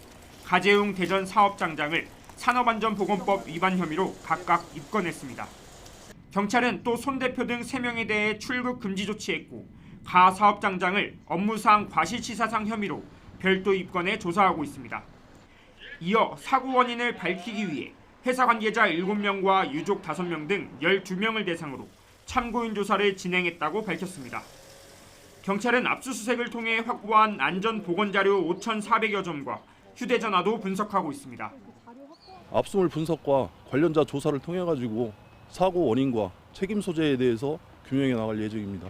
가재웅 대전 사업장장을 산업안전보건법 위반 혐의로 각각 입건했습니다. 경찰은 또 손 대표 등 3명에 대해 출국 금지 조치했고 가 사업장장을 업무상 과실치사상 혐의로 별도 입건해 조사하고 있습니다. 이어 사고 원인을 밝히기 위해 회사 관계자 7명과 유족 5명 등 12명을 대상으로 참고인 조사를 진행했다고 밝혔습니다. 경찰은 압수수색을 통해 확보한 안전보건자료 5,400여 점과 휴대전화도 분석하고 있습니다. 압수물 분석과 관련자 조사를 통해 가지고 사고 원인과 책임 소재에 대해서 규명해 나갈 예정입니다.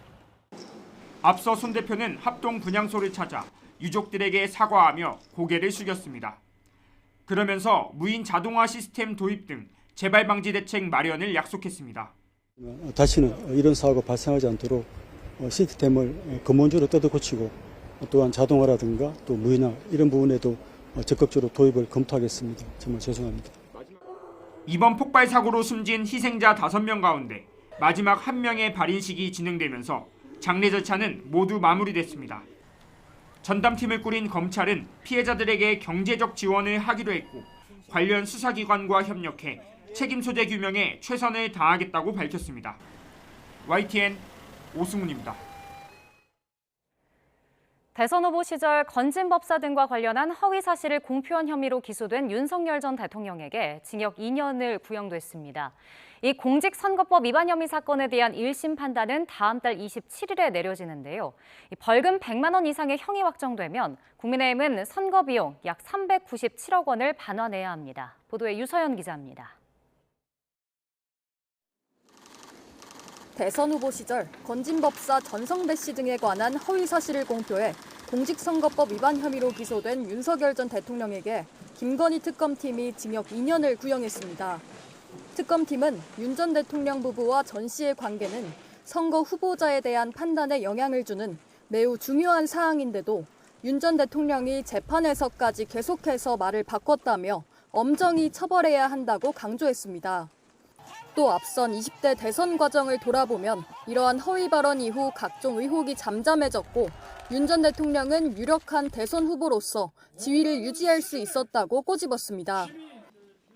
앞서 손 대표는 합동 분향소를 찾아 유족들에게 사과하며 고개를 숙였습니다. 그러면서 무인 자동화 시스템 도입 등 재발 방지 대책 마련을 약속했습니다. 다시는 이런 사고가 발생하지 않도록 시스템을 근본적으로 뜯어 고치고 또한 자동화라든가 또 무인화 이런 부분에도 적극적으로 도입을 검토하겠습니다. 정말 죄송합니다. 이번 폭발 사고로 숨진 희생자 5명 가운데 마지막 1명의 발인식이 진행되면서 장례 절차는 모두 마무리됐습니다. 전담팀을 꾸린 검찰은 피해자들에게 경제적 지원을 하기로 했고 관련 수사기관과 협력해 책임 소재 규명에 최선을 다하겠다고 밝혔습니다. YTN 오승훈입니다. 대선 후보 시절 건진법사 등과 관련한 허위 사실을 공표한 혐의로 기소된 윤석열 전 대통령에게 징역 2년을 구형됐습니다. 이 공직선거법 위반 혐의 사건에 대한 1심 판단은 다음 달 27일에 내려지는데요. 벌금 100만 원 이상의 형이 확정되면 국민의힘은 선거 비용 약 397억 원을 반환해야 합니다. 보도에 유서연 기자입니다. 대선 후보 시절 건진법사 전성배 씨 등에 관한 허위 사실을 공표해 공직선거법 위반 혐의로 기소된 윤석열 전 대통령에게 김건희 특검팀이 징역 2년을 구형했습니다. 특검팀은 윤 전 대통령 부부와 전 씨의 관계는 선거 후보자에 대한 판단에 영향을 주는 매우 중요한 사항인데도 윤 전 대통령이 재판에서까지 계속해서 말을 바꿨다며 엄정히 처벌해야 한다고 강조했습니다. 또 앞선 20대 대선 과정을 돌아보면 이러한 허위 발언 이후 각종 의혹이 잠잠해졌고 윤 전 대통령은 유력한 대선 후보로서 지위를 유지할 수 있었다고 꼬집었습니다.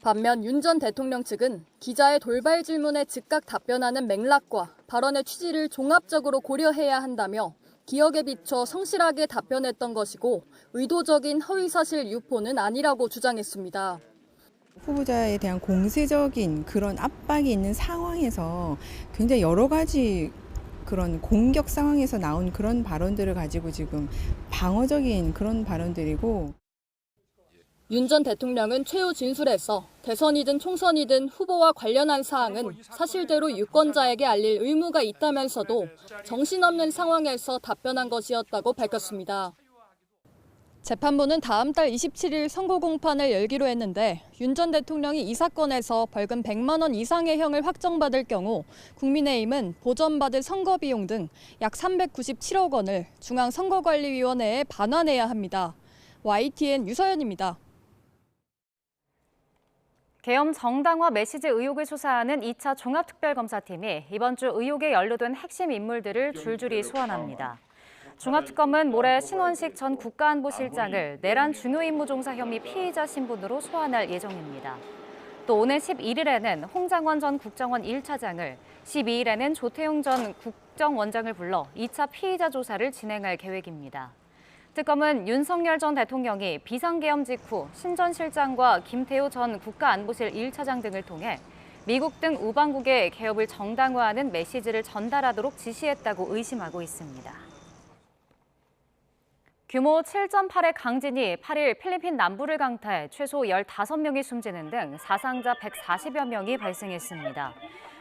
반면 윤 전 대통령 측은 기자의 돌발 질문에 즉각 답변하는 맥락과 발언의 취지를 종합적으로 고려해야 한다며 기억에 비춰 성실하게 답변했던 것이고 의도적인 허위사실 유포는 아니라고 주장했습니다. 후보자에 대한 공세적인 그런 압박이 있는 상황에서 굉장히 여러 가지 그런 공격 상황에서 나온 그런 발언들을 가지고 지금 방어적인 그런 발언들이고. 윤 전 대통령은 최후 진술에서 대선이든 총선이든 후보와 관련한 사항은 사실대로 유권자에게 알릴 의무가 있다면서도 정신없는 상황에서 답변한 것이었다고 밝혔습니다. 재판부는 다음 달 27일 선고 공판을 열기로 했는데 윤 전 대통령이 이 사건에서 벌금 100만 원 이상의 형을 확정받을 경우 국민의힘은 보전받을 선거 비용 등 약 397억 원을 중앙선거관리위원회에 반환해야 합니다. YTN 유서연입니다. 계엄 정당화 메시지 의혹을 수사하는 2차 종합특별검사팀이 이번 주 의혹에 연루된 핵심 인물들을 줄줄이 소환합니다. 종합특검은 모레 신원식 전 국가안보실장을 내란 중요임무종사 혐의 피의자 신분으로 소환할 예정입니다. 또 오는 11일에는 홍장원 전 국정원 1차장을, 12일에는 조태용 전 국정원장을 불러 2차 피의자 조사를 진행할 계획입니다. 특검은 윤석열 전 대통령이 비상계엄 직후 신 전 실장과 김태호 전 국가안보실 1차장 등을 통해 미국 등 우방국에 개업을 정당화하는 메시지를 전달하도록 지시했다고 의심하고 있습니다. 규모 7.8의 강진이 8일 필리핀 남부를 강타해 최소 15명이 숨지는 등 사상자 140여 명이 발생했습니다.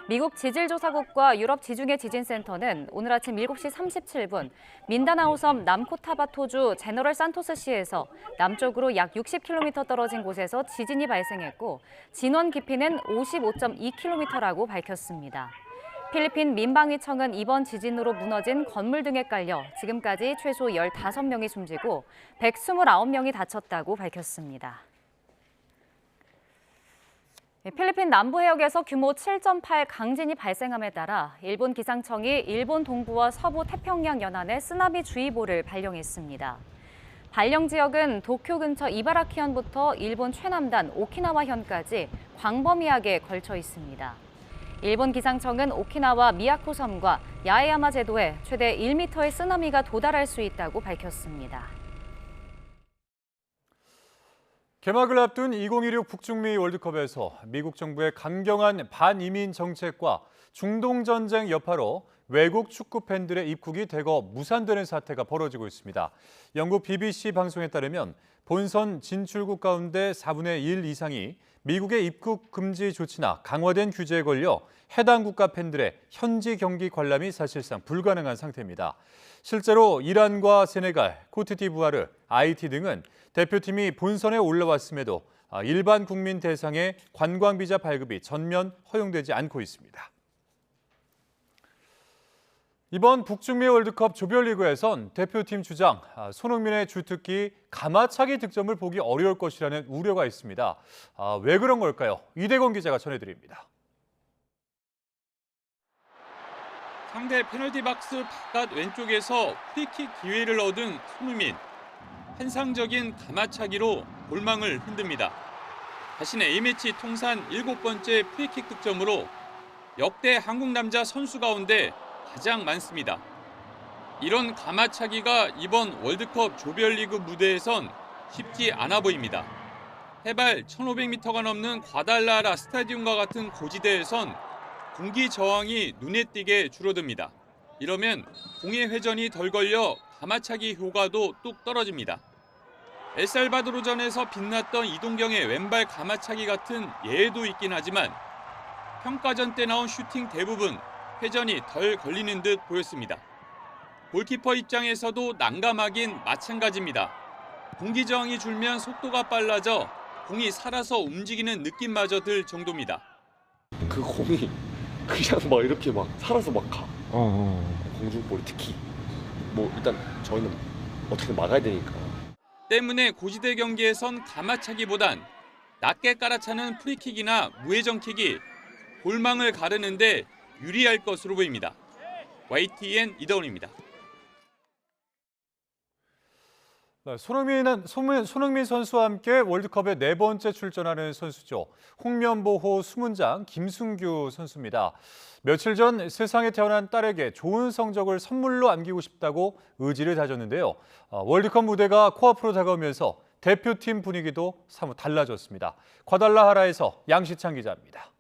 미국 지질조사국과 유럽 지중해 지진센터는 오늘 아침 7시 37분 민다나오 섬 남코타바토주 제너럴 산토스시에서 남쪽으로 약 60km 떨어진 곳에서 지진이 발생했고 진원 깊이는 55.2km라고 밝혔습니다. 필리핀 민방위청은 이번 지진으로 무너진 건물 등에 깔려 지금까지 최소 15명이 숨지고 129명이 다쳤다고 밝혔습니다. 필리핀 남부 해역에서 규모 7.8 강진이 발생함에 따라 일본 기상청이 일본 동부와 서부 태평양 연안에 쓰나미주의보를 발령했습니다. 발령 지역은 도쿄 근처 이바라키현부터 일본 최남단 오키나와현까지 광범위하게 걸쳐 있습니다. 일본 기상청은 오키나와 미야코 섬과 야에야마 제도에 최대 1m의 쓰나미가 도달할 수 있다고 밝혔습니다. 개막을 앞둔 2016 북중미 월드컵에서 미국 정부의 강경한 반이민 정책과 중동전쟁 여파로 외국 축구 팬들의 입국이 대거 무산되는 사태가 벌어지고 있습니다. 영국 BBC 방송에 따르면 본선 진출국 가운데 4분의 1 이상이 미국의 입국 금지 조치나 강화된 규제에 걸려 해당 국가 팬들의 현지 경기 관람이 사실상 불가능한 상태입니다. 실제로 이란과 세네갈, 코트디부아르, 하이티 등은 대표팀이 본선에 올라왔음에도 일반 국민 대상의 관광비자 발급이 전면 허용되지 않고 있습니다. 이번 북중미 월드컵 조별리그에선 대표팀 주장 손흥민의 주특기 가마차기 득점을 보기 어려울 것이라는 우려가 있습니다. 왜 그런 걸까요? 이대건 기자가 전해드립니다. 상대 페널티 박스 바깥 왼쪽에서 프리킥 기회를 얻은 손흥민. 환상적인 가마차기로 골망을 흔듭니다. 자신의 A매치 통산 7번째 프리킥 득점으로 역대 한국 남자 선수 가운데 가장 많습니다. 이런 가마차기가 이번 월드컵 조별리그 무대에선 쉽지 않아 보입니다. 해발 1,500m가 넘는 과달라라 스타디움과 같은 고지대에선 공기 저항이 눈에 띄게 줄어듭니다. 이러면 공의 회전이 덜 걸려 가마차기 효과도 뚝 떨어집니다. 엘살바도르전에서 빛났던 이동경의 왼발 가마차기 같은 예외도 있긴 하지만 평가전 때 나온 슈팅 대부분 회전이 덜 걸리는 듯 보였습니다. 골키퍼 입장에서도 난감하긴 마찬가지입니다. 공기 저항이 줄면 속도가 빨라져 공이 살아서 움직이는 느낌마저 들 정도입니다. 그 공이 그냥 막 이렇게 막 살아서 막 가. 공중볼이 특히. 뭐 일단 저희는 어떻게든 막아야 되니까. 때문에 고지대 경기에선 가마차기보단 낮게 깔아차는 프리킥이나 무회전킥이 골망을 가르는데 유리할 것으로 보입니다. YTN 이다운입니다. 손흥민 선수와 함께 월드컵에 4번째 출전하는 선수죠. 홍면보호 수문장 김승규 선수입니다. 며칠 전 세상에 태어난 딸에게 좋은 성적을 선물로 안기고 싶다고 의지를 다졌는데요. 월드컵 무대가 코앞으로 다가오면서 대표팀 분위기도 사뭇 달라졌습니다. 과달라하라에서 양시창 기자입니다.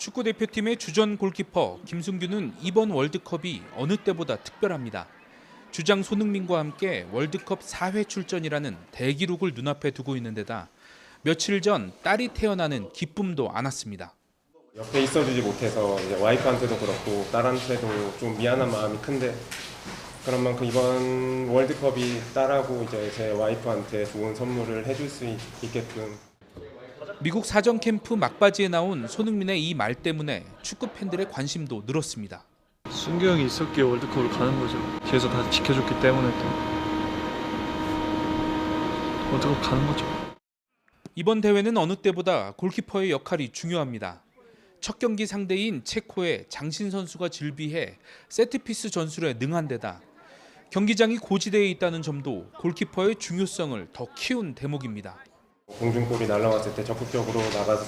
축구대표팀의 주전 골키퍼 김승규는 이번 월드컵이 어느 때보다 특별합니다. 주장 손흥민과 함께 월드컵 4회 출전이라는 대기록을 눈앞에 두고 있는 데다 며칠 전 딸이 태어나는 기쁨도 안았습니다. 옆에 있어주지 못해서 이제 와이프한테도 그렇고 딸한테도 좀 미안한 마음이 큰데 그런 만큼 이번 월드컵이 딸하고 이제 제 와이프한테 좋은 선물을 해줄 수 있게끔. 미국 사전 캠프 막바지에 나온 손흥민의 이 말 때문에 축구 팬들의 관심도 늘었습니다. 승규 형이 있었기에 월드컵을 가는 거죠. 뒤에서 다 지켜줬기 때문에 또 월드컵 가는 거죠. 이번 대회는 어느 때보다 골키퍼의 역할이 중요합니다. 첫 경기 상대인 체코의 장신 선수가 질비해 세트피스 전술에 능한 데다 경기장이 고지대에 있다는 점도 골키퍼의 중요성을 더 키운 대목입니다. 공중볼이 날아왔을 때 적극적으로 나가서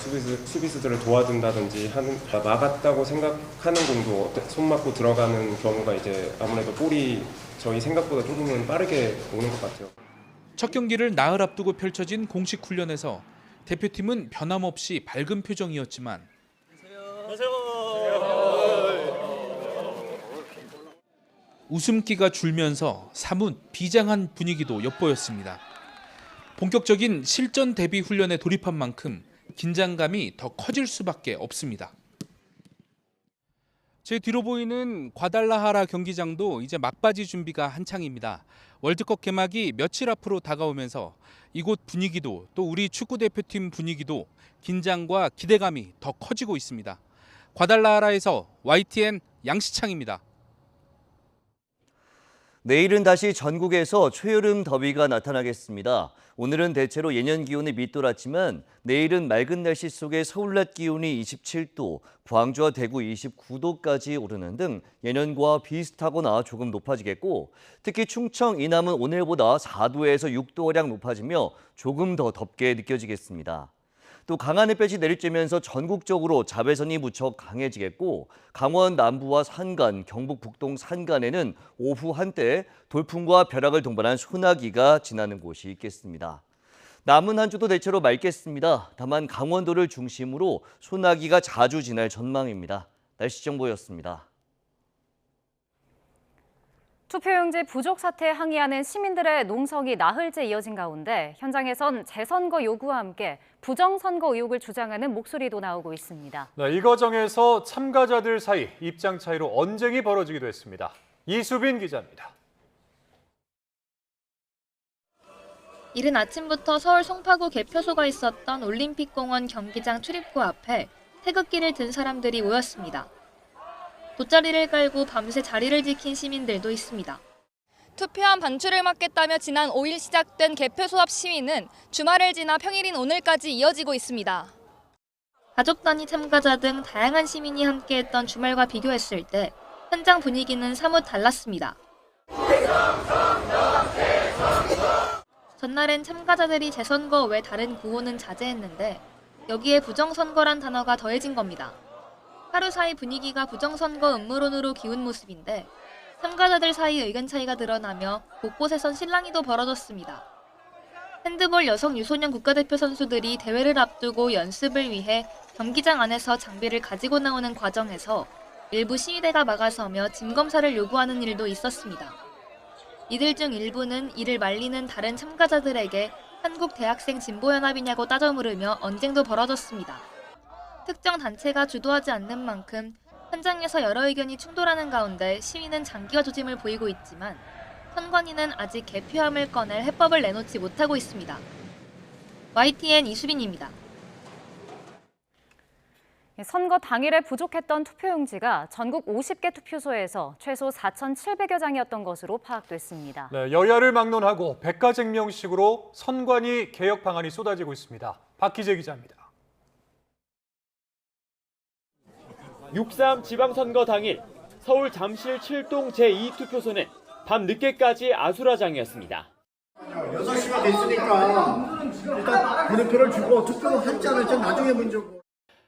수비수들을 도와준다든지 막았다고 생각하는 공도 손 맞고 들어가는 경우가 이제 아무래도 볼이 저희 생각보다 조금은 빠르게 오는 것 같아요. 첫 경기를 나흘 앞두고 펼쳐진 공식 훈련에서 대표팀은 변함없이 밝은 표정이었지만 웃음기가 줄면서 사뭇 비장한 분위기도 엿보였습니다. 본격적인 실전 대비 훈련에 돌입한 만큼 긴장감이 더 커질 수밖에 없습니다. 제 뒤로 보이는 과달라하라 경기장도 이제 막바지 준비가 한창입니다. 월드컵 개막이 며칠 앞으로 다가오면서 이곳 분위기도 또 우리 축구대표팀 분위기도 긴장과 기대감이 더 커지고 있습니다. 과달라하라에서 YTN 양시창입니다. 내일은 다시 전국에서 초여름 더위가 나타나겠습니다. 오늘은 대체로 예년 기온에 밑돌았지만 내일은 맑은 날씨 속에 서울 낮 기온이 27도, 광주와 대구 29도까지 오르는 등 예년과 비슷하거나 조금 높아지겠고 특히 충청, 이남은 오늘보다 4도에서 6도가량 높아지며 조금 더 덥게 느껴지겠습니다. 또 강한 햇볕이 내리쬐면서 전국적으로 자외선이 무척 강해지겠고 강원 남부와 산간, 경북 북동 산간에는 오후 한때 돌풍과 벼락을 동반한 소나기가 지나는 곳이 있겠습니다. 남은 한 주도 대체로 맑겠습니다. 다만 강원도를 중심으로 소나기가 자주 지날 전망입니다. 날씨 정보였습니다. 투표용지 부족 사태에 항의하는 시민들의 농성이 나흘째 이어진 가운데 현장에선 재선거 요구와 함께 부정선거 의혹을 주장하는 목소리도 나오고 있습니다. 네, 이 과정에서 참가자들 사이 입장 차이로 언쟁이 벌어지기도 했습니다. 이수빈 기자입니다. 이른 아침부터 서울 송파구 개표소가 있었던 올림픽공원 경기장 출입구 앞에 태극기를 든 사람들이 모였습니다. 돗자리를 깔고 밤새 자리를 지킨 시민들도 있습니다. 투표함 반출을 막겠다며 지난 5일 시작된 개표소 앞 시위는 주말을 지나 평일인 오늘까지 이어지고 있습니다. 가족 단위 참가자 등 다양한 시민이 함께했던 주말과 비교했을 때 현장 분위기는 사뭇 달랐습니다. 전날엔 참가자들이 재선거 외 다른 구호는 자제했는데 여기에 부정선거란 단어가 더해진 겁니다. 하루 사이 분위기가 부정선거 음모론으로 기운 모습인데 참가자들 사이 의견 차이가 드러나며 곳곳에선 실랑이도 벌어졌습니다. 핸드볼 여성 유소년 국가대표 선수들이 대회를 앞두고 연습을 위해 경기장 안에서 장비를 가지고 나오는 과정에서 일부 시위대가 막아서며 짐검사를 요구하는 일도 있었습니다. 이들 중 일부는 이를 말리는 다른 참가자들에게 한국 대학생 진보연합이냐고 따져 물으며 언쟁도 벌어졌습니다. 특정 단체가 주도하지 않는 만큼 현장에서 여러 의견이 충돌하는 가운데 시위는 장기화 조짐을 보이고 있지만 선관위는 아직 개표함을 꺼낼 해법을 내놓지 못하고 있습니다. YTN 이수빈입니다. 선거 당일에 부족했던 투표용지가 전국 50개 투표소에서 최소 4,700여 장이었던 것으로 파악됐습니다. 네, 여야를 막론하고 백가쟁명식으로 선관위 개혁 방안이 쏟아지고 있습니다. 박희재 기자입니다. 6.3 지방선거 당일 서울 잠실 7동 제2투표소는 밤 늦게까지 아수라장이었습니다. 6시가 됐으니까 일단 번호표를 주고 투표를 할지 안 할지 나중에 문제고.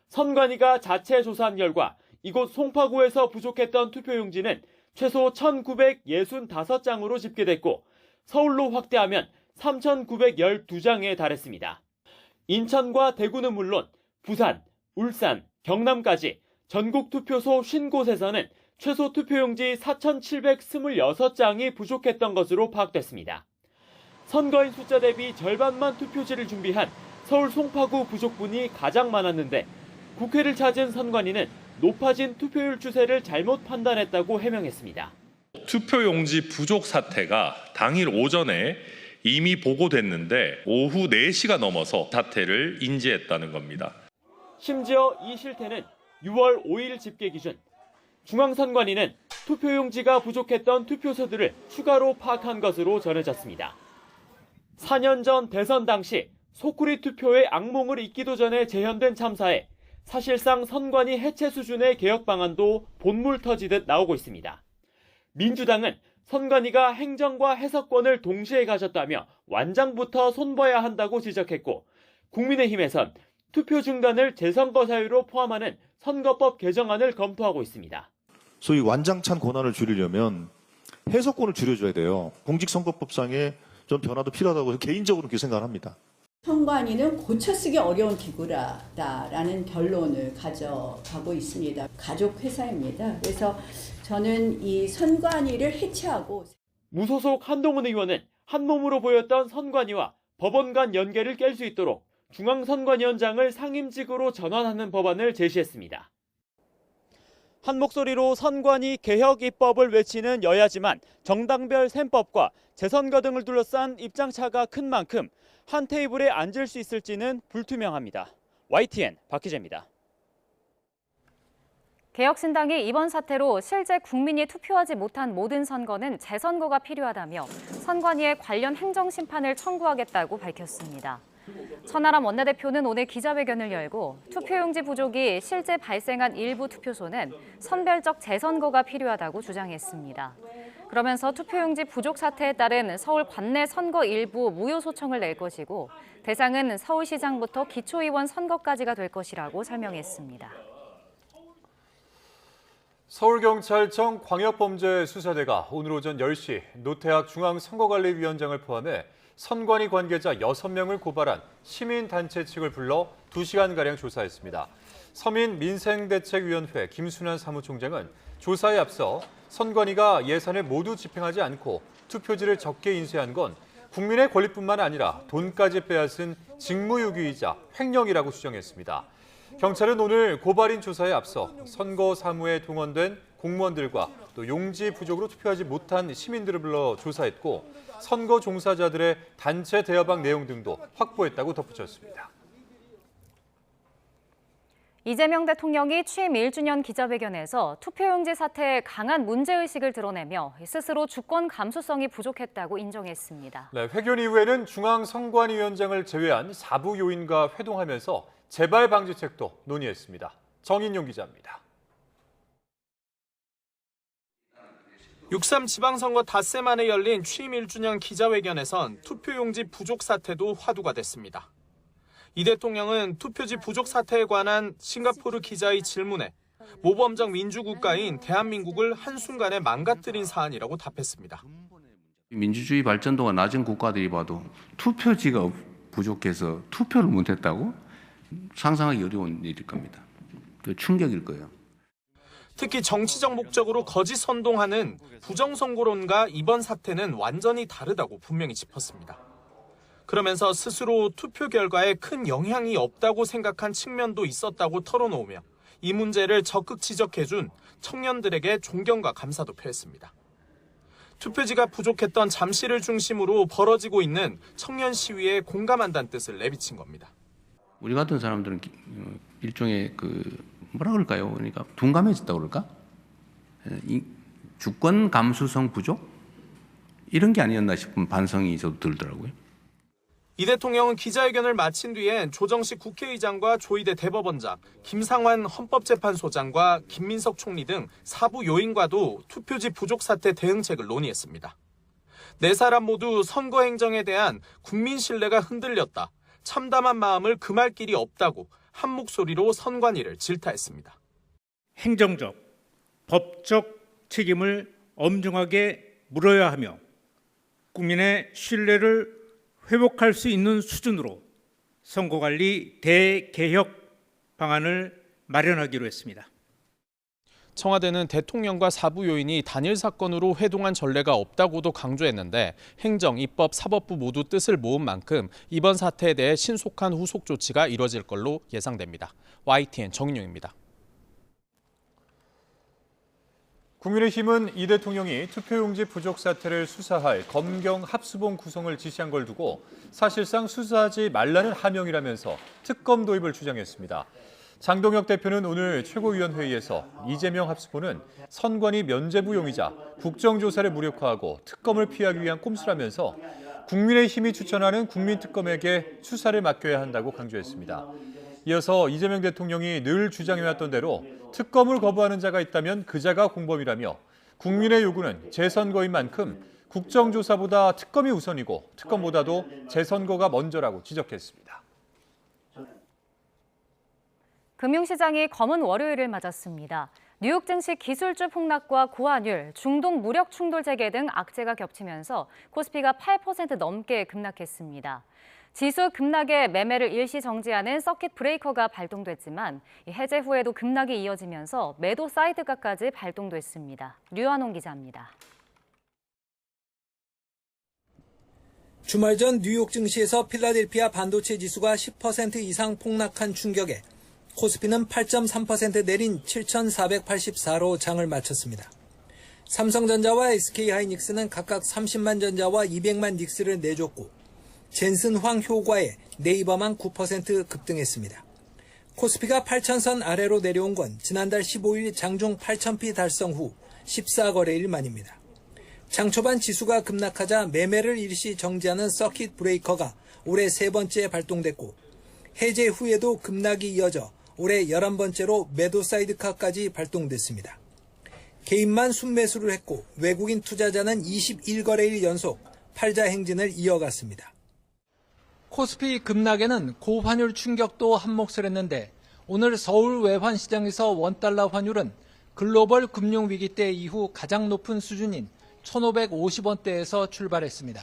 선관위가 자체 조사한 결과 이곳 송파구에서 부족했던 투표용지는 최소 1,965장으로 집계됐고 서울로 확대하면 3,912장에 달했습니다. 인천과 대구는 물론 부산, 울산, 경남까지 전국 투표소 50곳에서는 최소 투표용지 4,726장이 부족했던 것으로 파악됐습니다. 선거인 숫자 대비 절반만 투표지를 준비한 서울 송파구 부족분이 가장 많았는데 국회를 찾은 선관위는 높아진 투표율 추세를 잘못 판단했다고 해명했습니다. 투표용지 부족 사태가 당일 오전에 이미 보고됐는데 오후 4시가 넘어서 사태를 인지했다는 겁니다. 심지어 이 실태는 6월 5일 집계 기준 중앙선관위는 투표용지가 부족했던 투표소들을 추가로 파악한 것으로 전해졌습니다. 4년 전 대선 당시 소쿠리 투표의 악몽을 잊기도 전에 재현된 참사에 사실상 선관위 해체 수준의 개혁 방안도 본물 터지듯 나오고 있습니다. 민주당은 선관위가 행정과 해석권을 동시에 가졌다며 완장부터 손봐야 한다고 지적했고, 국민의힘에선 투표 중단을 재선거 사유로 포함하는 선거법 개정안을 검토하고 있습니다. 소위 완장찬 권한을 줄이려면 해석권을 줄여줘야 돼요. 공직선거법상에 좀 변화도 필요하다고 개인적으로 그렇게 생각을 합니다. 선관위는 고쳐쓰기 어려운 기구라는 결론을 가져가고 있습니다. 가족 회사입니다. 그래서 저는 이 선관위를 해체하고 무소속 한동훈 의원은 한 몸으로 보였던 선관위와 법원 간 연계를 깰 수 있도록 중앙선관위원장을 상임직으로 전환하는 법안을 제시했습니다. 한 목소리로 선관위 개혁 입법을 외치는 여야지만 정당별 셈법과 재선거 등을 둘러싼 입장차가 큰 만큼 한 테이블에 앉을 수 있을지는 불투명합니다. YTN 박희재입니다. 개혁신당이 이번 사태로 실제 국민이 투표하지 못한 모든 선거는 재선거가 필요하다며 선관위에 관련 행정심판을 청구하겠다고 밝혔습니다. 천하람 원내대표는 오늘 기자회견을 열고 투표용지 부족이 실제 발생한 일부 투표소는 선별적 재선거가 필요하다고 주장했습니다. 그러면서 투표용지 부족 사태에 따른 서울 관내 선거 일부 무효 소청을 낼 것이고 대상은 서울시장부터 기초의원 선거까지가 될 것이라고 설명했습니다. 서울경찰청 광역범죄수사대가 오늘 오전 10시 노태학 중앙선거관리위원장을 포함해 선관위 관계자 6명을 고발한 시민단체 측을 불러 2시간가량 조사했습니다. 서민민생대책위원회 김순환 사무총장은 조사에 앞서 선관위가 예산을 모두 집행하지 않고 투표지를 적게 인쇄한 건 국민의 권리뿐만 아니라 돈까지 빼앗은 직무유기이자 횡령이라고 주장했습니다. 경찰은 오늘 고발인 조사에 앞서 선거 사무에 동원된 공무원들과 또 용지 부족으로 투표하지 못한 시민들을 불러 조사했고 선거 종사자들의 단체 대여방 내용 등도 확보했다고 덧붙였습니다. 이재명 대통령이 취임 1주년 기자회견에서 투표용지 사태에 강한 문제의식을 드러내며 스스로 주권 감수성이 부족했다고 인정했습니다. 네, 회견 이후에는 중앙선관위원장을 제외한 4부 요인과 회동하면서 재발 방지책도 논의했습니다. 정인용 기자입니다. 6.3 지방선거 닷새 만에 열린 취임 1주년 기자회견에선 투표용지 부족 사태도 화두가 됐습니다. 이 대통령은 투표지 부족 사태에 관한 싱가포르 기자의 질문에 모범적 민주국가인 대한민국을 한순간에 망가뜨린 사안이라고 답했습니다. 민주주의 발전도가 낮은 국가들이 봐도 투표지가 부족해서 투표를 못했다고? 상상하기 어려운 일일 겁니다. 충격일 거예요. 특히 정치적 목적으로 거짓 선동하는 부정선거론과 이번 사태는 완전히 다르다고 분명히 짚었습니다. 그러면서 스스로 투표 결과에 큰 영향이 없다고 생각한 측면도 있었다고 털어놓으며 이 문제를 적극 지적해준 청년들에게 존경과 감사도 표했습니다. 투표지가 부족했던 잠시를 중심으로 벌어지고 있는 청년 시위에 공감한다는 뜻을 내비친 겁니다. 우리 같은 사람들은 일종의 뭐라 그럴까요? 그러니까 둔감해졌다고 그럴까? 이 주권 감수성 부족? 이런 게 아니었나 싶은 반성이 저도 들더라고요. 이 대통령은 기자회견을 마친 뒤엔 조정식 국회의장과 조희대 대법원장, 김상환 헌법재판소장과 김민석 총리 등 4부 요인과도 투표지 부족 사태 대응책을 논의했습니다. 네 사람 모두 선거 행정에 대한 국민 신뢰가 흔들렸다. 참담한 마음을 금할 길이 없다고 한 목소리로 선관위를 질타했습니다. 행정적, 법적 책임을 엄중하게 물어야 하며 국민의 신뢰를 회복할 수 있는 수준으로 선거관리 대개혁 방안을 마련하기로 했습니다. 청와대는 대통령과 사부 요인이 단일 사건으로 회동한 전례가 없다고도 강조했는데 행정, 입법, 사법부 모두 뜻을 모은 만큼 이번 사태에 대해 신속한 후속 조치가 이뤄질 걸로 예상됩니다. YTN 정인용입니다. 국민의힘은 이 대통령이 투표용지 부족 사태를 수사할 검경 합수본 구성을 지시한 걸 두고 사실상 수사하지 말라는 하명이라면서 특검 도입을 주장했습니다. 장동혁 대표는 오늘 최고위원회의에서 이재명 합수본은 선관위 면죄부용이자 국정조사를 무력화하고 특검을 피하기 위한 꼼수라면서 국민의힘이 추천하는 국민특검에게 수사를 맡겨야 한다고 강조했습니다. 이어서 이재명 대통령이 늘 주장해왔던 대로 특검을 거부하는 자가 있다면 그 자가 공범이라며 국민의 요구는 재선거인 만큼 국정조사보다 특검이 우선이고 특검보다도 재선거가 먼저라고 지적했습니다. 금융시장이 검은 월요일을 맞았습니다. 뉴욕 증시 기술주 폭락과 고환율, 중동 무력 충돌 재개 등 악재가 겹치면서 코스피가 8% 넘게 급락했습니다. 지수 급락에 매매를 일시 정지하는 서킷 브레이커가 발동됐지만 해제 후에도 급락이 이어지면서 매도 사이드가까지 발동됐습니다. 류한홍 기자입니다. 주말 전 뉴욕 증시에서 필라델피아 반도체 지수가 10% 이상 폭락한 충격에 코스피는 8.3% 내린 7,484로 장을 마쳤습니다. 삼성전자와 SK하이닉스는 각각 30만 전자와 200만 닉스를 내줬고 젠슨 황효과에 네이버만 9% 급등했습니다. 코스피가 8,000선 아래로 내려온 건 지난달 15일 장중 8,000피 달성 후 14거래일 만입니다. 장 초반 지수가 급락하자 매매를 일시 정지하는 서킷 브레이커가 올해 세 번째 발동됐고 해제 후에도 급락이 이어져 올해 11번째로 매도 사이드카까지 발동됐습니다. 개인만 순매수를 했고 외국인 투자자는 21거래일 연속 팔자 행진을 이어갔습니다. 코스피 급락에는 고환율 충격도 한몫을 했는데 오늘 서울 외환시장에서 원달러 환율은 글로벌 금융위기 때 이후 가장 높은 수준인 1,550원대에서 출발했습니다.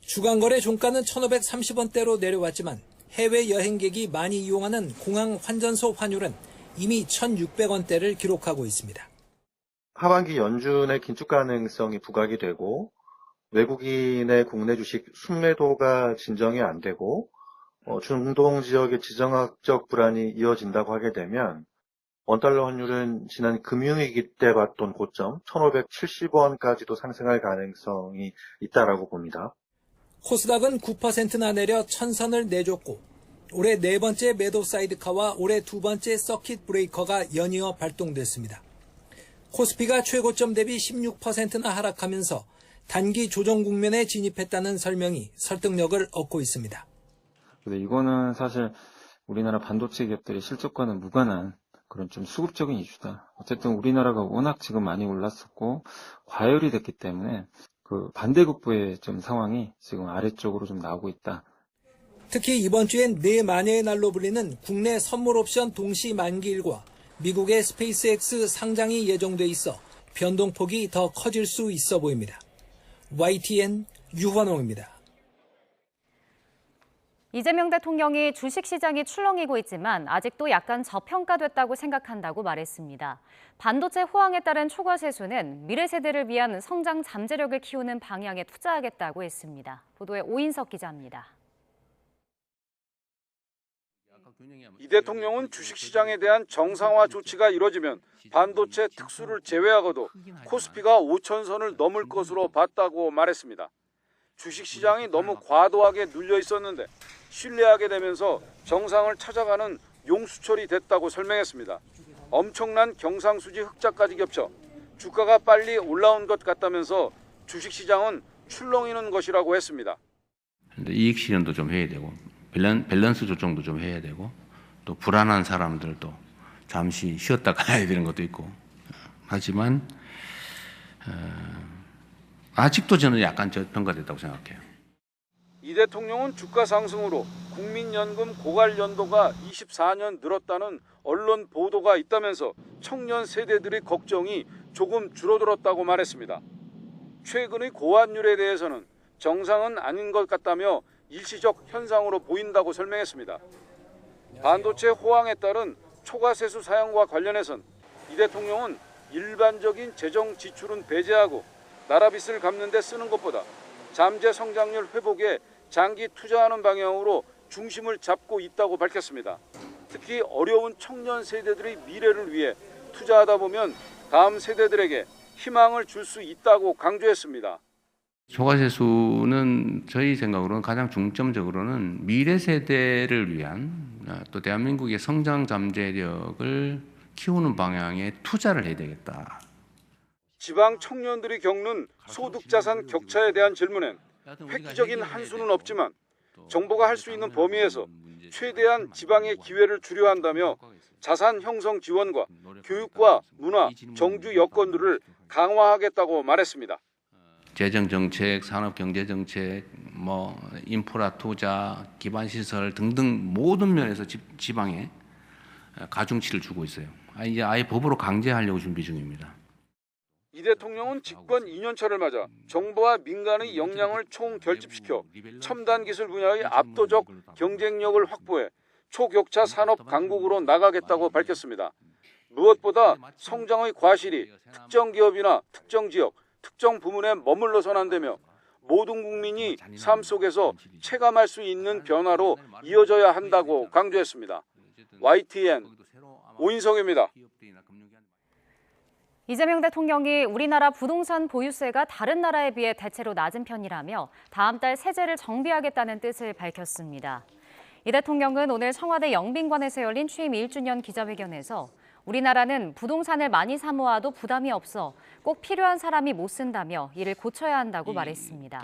주간거래 종가는 1,530원대로 내려왔지만 해외 여행객이 많이 이용하는 공항 환전소 환율은 이미 1,600원대를 기록하고 있습니다. 하반기 연준의 긴축 가능성이 부각이 되고 외국인의 국내 주식 순매도가 진정이 안 되고 중동 지역의 지정학적 불안이 이어진다고 하게 되면 원달러 환율은 지난 금융위기 때 봤던 고점 1,570원까지도 상승할 가능성이 있다라고 봅니다. 코스닥은 9%나 내려 1,000선을 내줬고 올해 네 번째 매도 사이드카와 올해 두 번째 서킷 브레이커가 연이어 발동됐습니다. 코스피가 최고점 대비 16%나 하락하면서 단기 조정 국면에 진입했다는 설명이 설득력을 얻고 있습니다. 이거는 사실 우리나라 반도체 기업들의 실적과는 무관한 그런 좀 수급적인 이슈다. 어쨌든 우리나라가 워낙 지금 많이 올랐었고 과열이 됐기 때문에 그 반대급부의 좀 상황이 지금 아래쪽으로 좀 나오고 있다. 특히 이번 주엔 네 마녀의 날로 불리는 국내 선물 옵션 동시 만기일과 미국의 스페이스X 상장이 예정돼 있어 변동폭이 더 커질 수 있어 보입니다. YTN 유환홍입니다. 이재명 대통령이 주식시장이 출렁이고 있지만 아직도 약간 저평가됐다고 생각한다고 말했습니다. 반도체 호황에 따른 초과 세수는 미래 세대를 위한 성장 잠재력을 키우는 방향에 투자하겠다고 했습니다. 보도에 오인석 기자입니다. 이 대통령은 주식시장에 대한 정상화 조치가 이뤄지면 반도체 특수를 제외하고도 코스피가 5,000선을 넘을 것으로 봤다고 말했습니다. 주식시장이 너무 과도하게 눌려 있었는데 신뢰하게 되면서 정상을 찾아가는 용수철이 됐다고 설명했습니다. 엄청난 경상수지 흑자까지 겹쳐 주가가 빨리 올라온 것 같다면서 주식시장은 출렁이는 것이라고 했습니다. 이익 실현도 좀 해야 되고 밸런스 조정도 좀 해야 되고 또 불안한 사람들도 잠시 쉬었다 가야 되는 것도 있고 하지만 아직도 저는 약간 저평가됐다고 생각해요. 이 대통령은 주가 상승으로 국민연금 고갈 연도가 24년 늘었다는 언론 보도가 있다면서 청년 세대들의 걱정이 조금 줄어들었다고 말했습니다. 최근의 고환율에 대해서는 정상은 아닌 것 같다며 일시적 현상으로 보인다고 설명했습니다. 반도체 호황에 따른 초과세수 사용과 관련해선 이 대통령은 일반적인 재정 지출은 배제하고 나라 빚을 갚는 데 쓰는 것보다 잠재 성장률 회복에 장기 투자하는 방향으로 중심을 잡고 있다고 밝혔습니다. 특히 어려운 청년 세대들의 미래를 위해 투자하다 보면 다음 세대들에게 희망을 줄 수 있다고 강조했습니다. 초과세수는 저희 생각으로는 가장 중점적으로는 미래 세대를 위한 또 대한민국의 성장 잠재력을 키우는 방향에 투자를 해야 되겠다. 지방 청년들이 겪는 소득 자산 격차에 대한 질문엔 획기적인 한 수는 없지만 정부가 할 수 있는 범위에서 최대한 지방의 기회를 주려 한다며 자산 형성 지원과 교육과 문화, 정주 여건들을 강화하겠다고 말했습니다. 재정 정책, 산업 경제 정책, 인프라 투자, 기반 시설 등등 모든 면에서 지방에 가중치를 주고 있어요. 이제 아예 법으로 강제하려고 준비 중입니다. 이 대통령은 집권 2년차를 맞아 정부와 민간의 역량을 총결집시켜 첨단 기술 분야의 압도적 경쟁력을 확보해 초격차 산업 강국으로 나가겠다고 밝혔습니다. 무엇보다 성장의 과실이 특정 기업이나 특정 지역, 특정 부문에 머물러선 안 되며 모든 국민이 삶 속에서 체감할 수 있는 변화로 이어져야 한다고 강조했습니다. YTN 오인성입니다. 이재명 대통령이 우리나라 부동산 보유세가 다른 나라에 비해 대체로 낮은 편이라며 다음 달 세제를 정비하겠다는 뜻을 밝혔습니다. 이 대통령은 오늘 청와대 영빈관에서 열린 취임 1주년 기자회견에서 우리나라는 부동산을 많이 사모아도 부담이 없어 꼭 필요한 사람이 못 쓴다며 이를 고쳐야 한다고 말했습니다.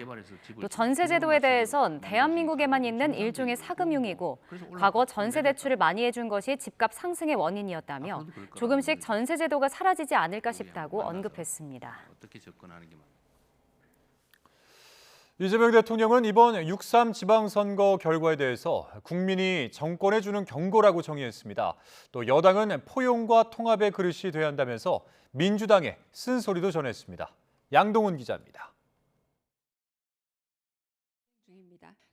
또 전세 제도에 대해선 대한민국에만 있는 일종의 사금융이고 과거 전세 대출을 많이 해준 것이 집값 상승의 원인이었다며 조금씩 전세 제도가 사라지지 않을까 싶다고 언급했습니다. 이재명 대통령은 이번 6.3 지방선거 결과에 대해서 국민이 정권에 주는 경고라고 정의했습니다. 또 여당은 포용과 통합의 그릇이 돼야 한다면서 민주당에 쓴소리도 전했습니다. 양동훈 기자입니다.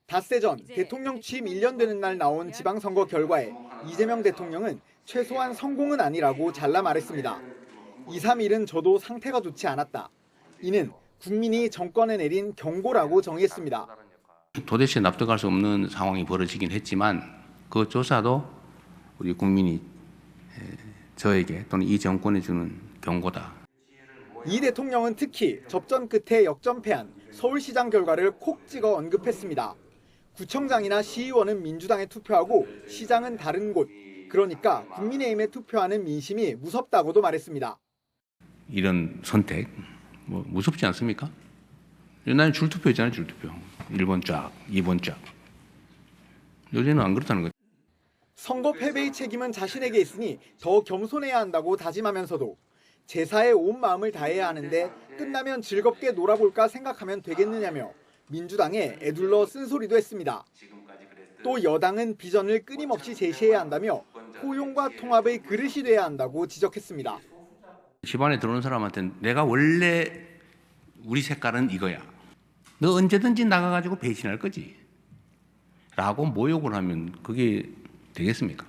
닷새 전 대통령 취임 1년 되는 날 나온 지방선거 결과에 이재명 대통령은 최소한 성공은 아니라고 잘라 말했습니다. 2, 3일은 저도 상태가 좋지 않았다. 이는 국민이 정권에 내린 경고라고 정의했습니다. 도대체 납득할 수 없는 상황이 벌어지긴 했지만 그 조차도 우리 국민이 저에게 또는 이 정권에 주는 경고다. 이 대통령은 특히 접전 끝에 역전패한 서울시장 결과를 콕 찍어 언급했습니다. 구청장이나 시의원은 민주당에 투표하고 시장은 다른 곳, 그러니까 국민의힘에 투표하는 민심이 무섭다고도 말했습니다. 이런 선택 무섭지 않습니까? 옛날에 줄투표였잖아요, 줄투표. 1번 쫙, 2번 쫙. 요새는 안 그렇다는 거죠. 선거 패배의 책임은 자신에게 있으니 더 겸손해야 한다고 다짐하면서도 제사에 온 마음을 다해야 하는데 끝나면 즐겁게 놀아볼까 생각하면 되겠느냐며 민주당에 애둘러 쓴소리도 했습니다. 또 여당은 비전을 끊임없이 제시해야 한다며 포용과 통합의 그릇이 돼야 한다고 지적했습니다. 집안에 들어오는 사람한테는 내가 원래 우리 색깔은 이거야. 너 언제든지 나가가지고 배신할 거지. 라고 모욕을 하면 그게 되겠습니까?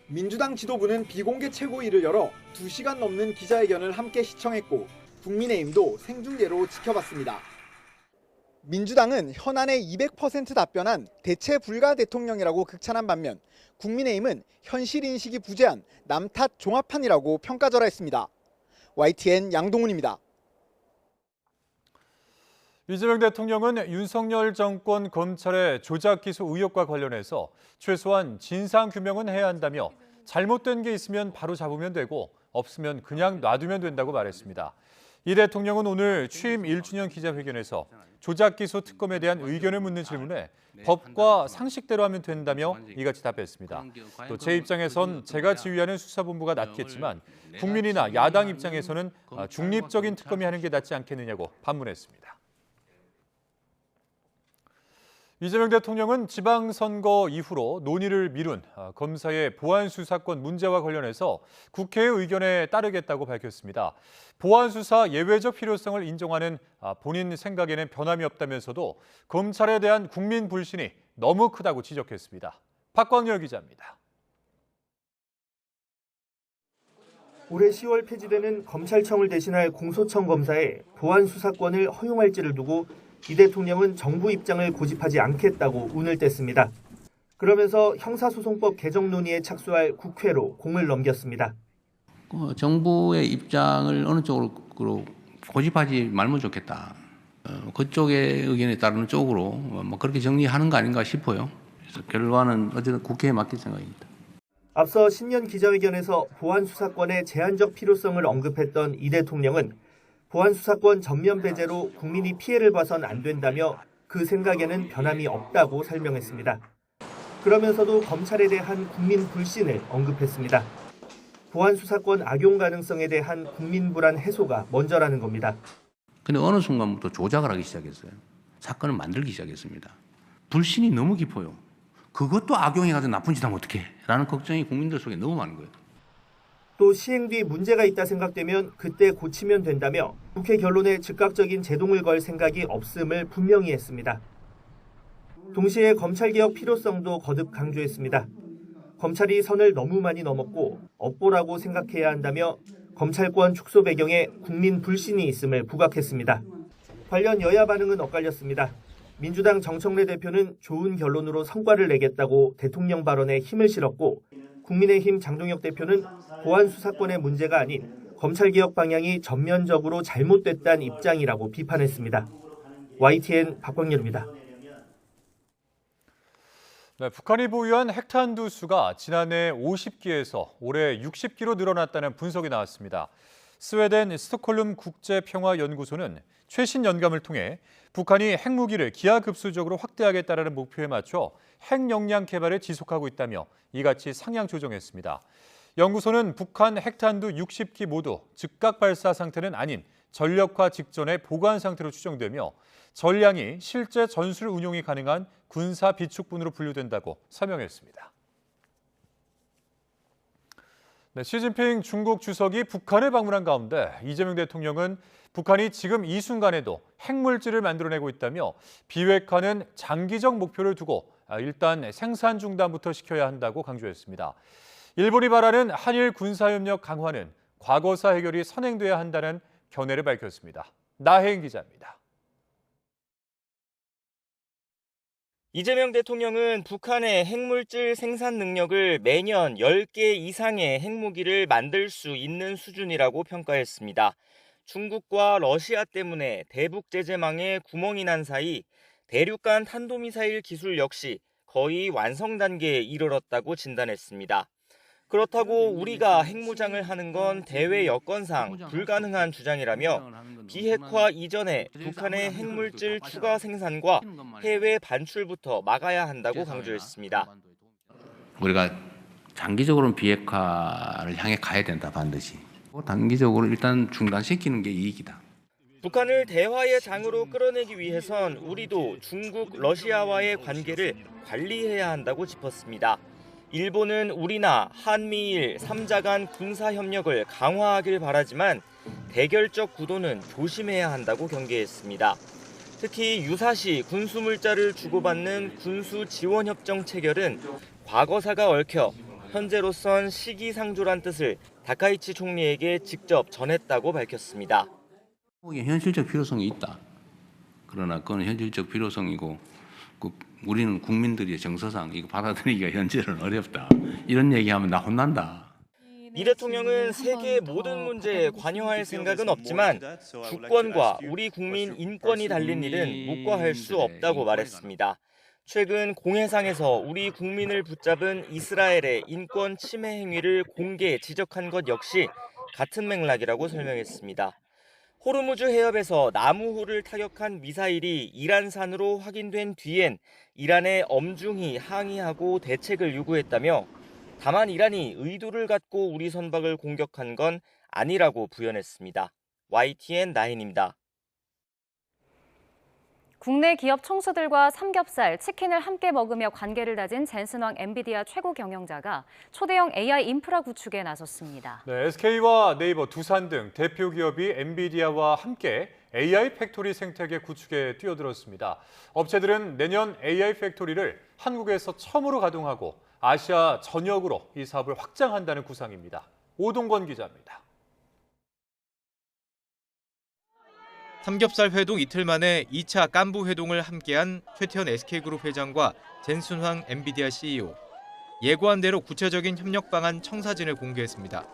민주당 지도부는 비공개 최고위를 열어 2시간 넘는 기자회견을 함께 시청했고 국민의힘도 생중계로 지켜봤습니다. 민주당은 현안에 200% 답변한 대체 불가 대통령이라고 극찬한 반면 국민의힘은 현실 인식이 부재한 남탓 종합판이라고 평가절하했습니다. YTN 양동훈입니다. 이재명 대통령은 윤석열 정권 검찰의 조작 기소 의혹과 관련해서 최소한 진상 규명은 해야 한다며 잘못된 게 있으면 바로 잡으면 되고 없으면 그냥 놔두면 된다고 말했습니다. 이 대통령은 오늘 취임 1주년 기자회견에서 조작 기소 특검에 대한 의견을 묻는 질문에 법과 상식대로 하면 된다며 이같이 답했습니다. 또 제 입장에선 제가 지휘하는 수사본부가 낫겠지만 국민이나 야당 입장에서는 중립적인 특검이 하는 게 낫지 않겠느냐고 반문했습니다. 이재명 대통령은 지방선거 이후로 논의를 미룬 검사의 보안수사권 문제와 관련해서 국회의 의견에 따르겠다고 밝혔습니다. 보안수사 예외적 필요성을 인정하는 본인 생각에는 변함이 없다면서도 검찰에 대한 국민 불신이 너무 크다고 지적했습니다. 박광열 기자입니다. 올해 10월 폐지되는 검찰청을 대신할 공소청 검사에 보안 수사권을 허용할지를 두고 이 대통령은 정부 입장을 고집하지 않겠다고 운을 뗐습니다. 그러면서 형사소송법 개정 논의에 착수할 국회로 공을 넘겼습니다. 정부의 입장을 어느 쪽으로 고집하지 말면 좋겠다. 그쪽의 의견에 따르는 쪽으로 뭐 그렇게 정리하는 거 아닌가 싶어요. 그래서 결과는 어쨌든 국회에 맡길 생각입니다. 앞서 신년 기자회견에서 보안 수사권의 제한적 필요성을 언급했던 이 대통령은 보안 수사권 전면 배제로 국민이 피해를 봐선 안 된다며 그 생각에는 변함이 없다고 설명했습니다. 그러면서도 검찰에 대한 국민 불신을 언급했습니다. 보안 수사권 악용 가능성에 대한 국민 불안 해소가 먼저라는 겁니다. 근데 어느 순간부터 조작을 하기 시작했어요. 사건을 만들기 시작했습니다. 불신이 너무 깊어요. 그것도 악용해가지고 나쁜 짓 하면 어떡해? 라는 걱정이 국민들 속에 너무 많은 거예요. 또 시행 뒤 문제가 있다 생각되면 그때 고치면 된다며 국회 결론에 즉각적인 제동을 걸 생각이 없음을 분명히 했습니다. 동시에 검찰개혁 필요성도 거듭 강조했습니다. 검찰이 선을 너무 많이 넘었고 업보라고 생각해야 한다며 검찰권 축소 배경에 국민 불신이 있음을 부각했습니다. 관련 여야 반응은 엇갈렸습니다. 민주당 정청래 대표는 좋은 결론으로 성과를 내겠다고 대통령 발언에 힘을 실었고 국민의힘 장동혁 대표는 보안 수사권의 문제가 아닌 검찰개혁 방향이 전면적으로 잘못됐다는 입장이라고 비판했습니다. YTN 박광렬입니다. 네, 북한이 보유한 핵탄두 수가 지난해 50기에서 올해 60기로 늘어났다는 분석이 나왔습니다. 스웨덴 스톡홀름 국제평화연구소는 최신 연감을 통해 북한이 핵무기를 기하급수적으로 확대하겠다는 목표에 맞춰 핵 역량 개발을 지속하고 있다며 이같이 상향 조정했습니다. 연구소는 북한 핵탄두 60기 모두 즉각 발사 상태는 아닌 전력화 직전의 보관 상태로 추정되며 전량이 실제 전술 운용이 가능한 군사 비축분으로 분류된다고 설명했습니다. 네, 시진핑 중국 주석이 북한을 방문한 가운데 이재명 대통령은 북한이 지금 이 순간에도 핵물질을 만들어내고 있다며 비핵화는 장기적 목표를 두고 일단 생산 중단부터 시켜야 한다고 강조했습니다. 일본이 바라는 한일 군사협력 강화는 과거사 해결이 선행돼야 한다는 견해를 밝혔습니다. 나혜인 기자입니다. 이재명 대통령은 북한의 핵물질 생산 능력을 매년 10개 이상의 핵무기를 만들 수 있는 수준이라고 평가했습니다. 중국과 러시아 때문에 대북 제재망에 구멍이 난 사이 대륙간 탄도미사일 기술 역시 거의 완성 단계에 이르렀다고 진단했습니다. 그렇다고 우리가 핵무장을 하는 건 대외 여건상 불가능한 주장이라며 비핵화 이전에 북한의 핵물질 추가 생산과 해외 반출부터 막아야 한다고 강조했습니다. 우리가 장기적으로는 비핵화를 향해 가야 된다, 반드시. 단기적으로 일단 중단시키는 게 이익이다. 북한을 대화의 장으로 끌어내기 위해선 우리도 중국, 러시아와의 관계를 관리해야 한다고 짚었습니다. 일본은 우리나 한미일 3자 간 군사협력을 강화하길 바라지만 대결적 구도는 조심해야 한다고 경계했습니다. 특히 유사시 군수물자를 주고받는 군수지원협정 체결은 과거사가 얽혀 현재로선 시기상조란 뜻을 다카이치 총리에게 직접 전했다고 밝혔습니다. 현실적 필요성이 있다. 그러나 그건 현실적 필요성이고 우리는 국민들의 정서상 이거 받아들이기가 현재는 어렵다. 이런 얘기하면 나 혼난다. 이 대통령은 세계의 모든 문제에 관여할 생각은 없지만 주권과 우리 국민 인권이 달린 일은 묵과할 수 없다고 말했습니다. 최근 공해상에서 우리 국민을 붙잡은 이스라엘의 인권 침해 행위를 공개 지적한 것 역시 같은 맥락이라고 설명했습니다. 호르무즈 해협에서 나무호를 타격한 미사일이 이란산으로 확인된 뒤엔 이란에 엄중히 항의하고 대책을 요구했다며 다만 이란이 의도를 갖고 우리 선박을 공격한 건 아니라고 부연했습니다. YTN 나인입니다. 국내 기업 총수들과 삼겹살, 치킨을 함께 먹으며 관계를 다진 젠슨왕 엔비디아 최고 경영자가 초대형 AI 인프라 구축에 나섰습니다. 네, SK와 네이버, 두산 등 대표 기업이 엔비디아와 함께 AI 팩토리 생태계 구축에 뛰어들었습니다. 업체들은 내년 AI 팩토리를 한국에서 처음으로 가동하고 아시아 전역으로 이 사업을 확장한다는 구상입니다. 오동건 기자입니다. 삼겹살 회동 이틀 만에 2차 깐부 회동을 함께한 최태원 SK그룹 회장과 젠순황 엔비디아 CEO. 예고한 대로 구체적인 협력 방안 청사진을 공개했습니다.